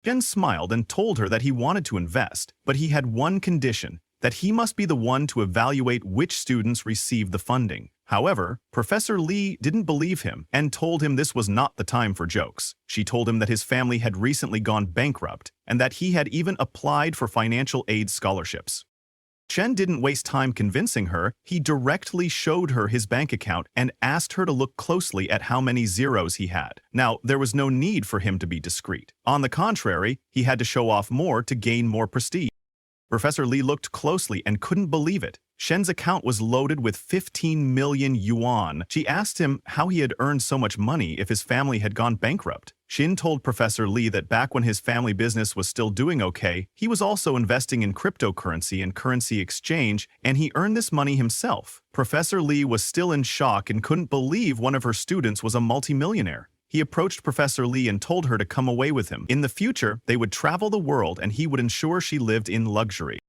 Shen smiled and told her that he wanted to invest, but he had one condition: that he must be the one to evaluate which students receive the funding. However, Professor Lee didn't believe him and told him this was not the time for jokes. She told him that his family had recently gone bankrupt and that he had even applied for financial aid scholarships. Shen didn't waste time convincing her. He directly showed her his bank account and asked her to look closely at how many zeros he had. Now, there was no need for him to be discreet. On the contrary, he had to show off more to gain more prestige. Professor Lee looked closely and couldn't believe it. Shen's account was loaded with 15 million yuan. She asked him how he had earned so much money if his family had gone bankrupt. Shin told Professor Lee that back when his family business was still doing okay, he was also investing in cryptocurrency and currency exchange, and he earned this money himself. Professor Lee was still in shock and couldn't believe one of her students was a multimillionaire. He approached Professor Lee and told her to come away with him. In the future, they would travel the world and he would ensure she lived in luxury.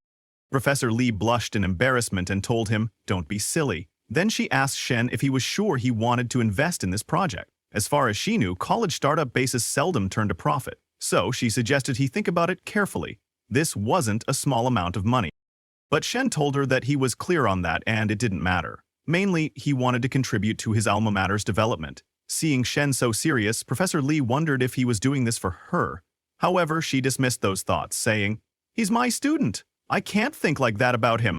Professor Lee blushed in embarrassment and told him, "Don't be silly." Then she asked Shen if he was sure he wanted to invest in this project. As far as she knew, college startup bases seldom turned a profit, so she suggested he think about it carefully. This wasn't a small amount of money. But Shen told her that he was clear on that and it didn't matter. Mainly, he wanted to contribute to his alma mater's development. Seeing Shen so serious, Professor Lee wondered if he was doing this for her. However, she dismissed those thoughts, saying, "He's my student. I can't think like that about him."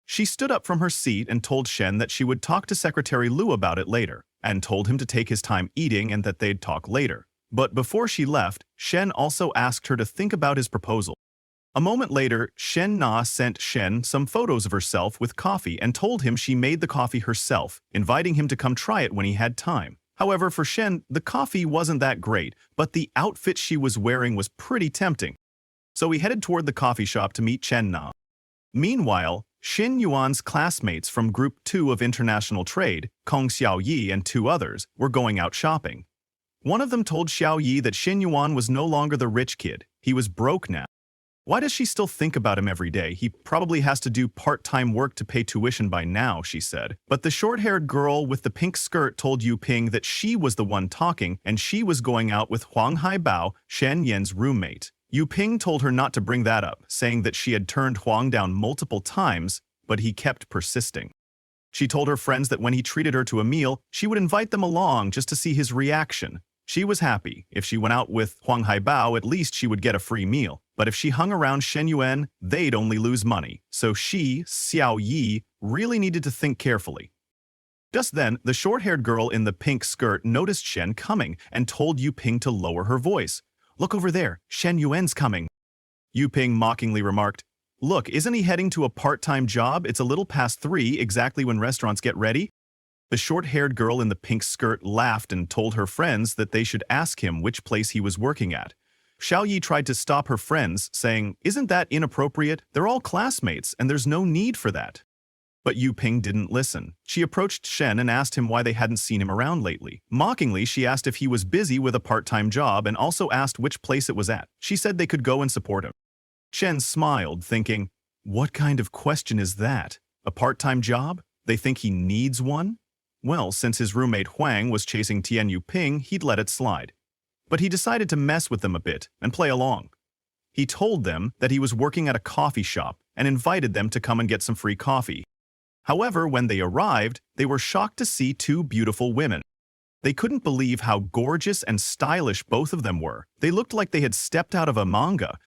She stood up from her seat and told Shen that she would talk to Secretary Liu about it later, and told him to take his time eating and that they'd talk later. But before she left, Shen also asked her to think about his proposal. A moment later, Shen Na sent Shen some photos of herself with coffee and told him she made the coffee herself, inviting him to come try it when he had time. However, for Shen, the coffee wasn't that great, but the outfit she was wearing was pretty tempting. So he headed toward the coffee shop to meet Chen Na. Meanwhile, Xin Yuan's classmates from Group 2 of International Trade, Kong Xiaoyi and two others, were going out shopping. One of them told Xiaoyi that Xin Yuan was no longer the rich kid, he was broke now. Why does she still think about him every day? He probably has to do part-time work to pay tuition by now, she said. But the short-haired girl with the pink skirt told Yu Ping that she was the one talking and she was going out with Huang Haibao, Shen Yan's roommate. Yu Ping told her not to bring that up, saying that she had turned Huang down multiple times, but he kept persisting. She told her friends that when he treated her to a meal, she would invite them along just to see his reaction. She was happy. If she went out with Huang Haibao, at least she would get a free meal. But if she hung around Shen Yuan, they'd only lose money. So she, Xiao Yi, really needed to think carefully. Just then, the short-haired girl in the pink skirt noticed Shen coming and told Yu Ping to lower her voice. "Look over there, Shen Yuan's coming." Yu Ping mockingly remarked, "Look, isn't he heading to a part-time job? It's a little past 3, exactly when restaurants get ready." The short-haired girl in the pink skirt laughed and told her friends that they should ask him which place he was working at. Xiao Yi tried to stop her friends, saying, "Isn't that inappropriate? They're all classmates, and there's no need for that." But Yu Ping didn't listen. She approached Shen and asked him why they hadn't seen him around lately. Mockingly, she asked if he was busy with a part-time job and also asked which place it was at. She said they could go and support him. Shen smiled, thinking, "What kind of question is that? A part-time job? They think he needs one?" Well, since his roommate Huang was chasing Tian Yu Ping, he'd let it slide. But he decided to mess with them a bit and play along. He told them that he was working at a coffee shop and invited them to come and get some free coffee. However, when they arrived, they were shocked to see two beautiful women. They couldn't believe how gorgeous and stylish both of them were. They looked like they had stepped out of a manga,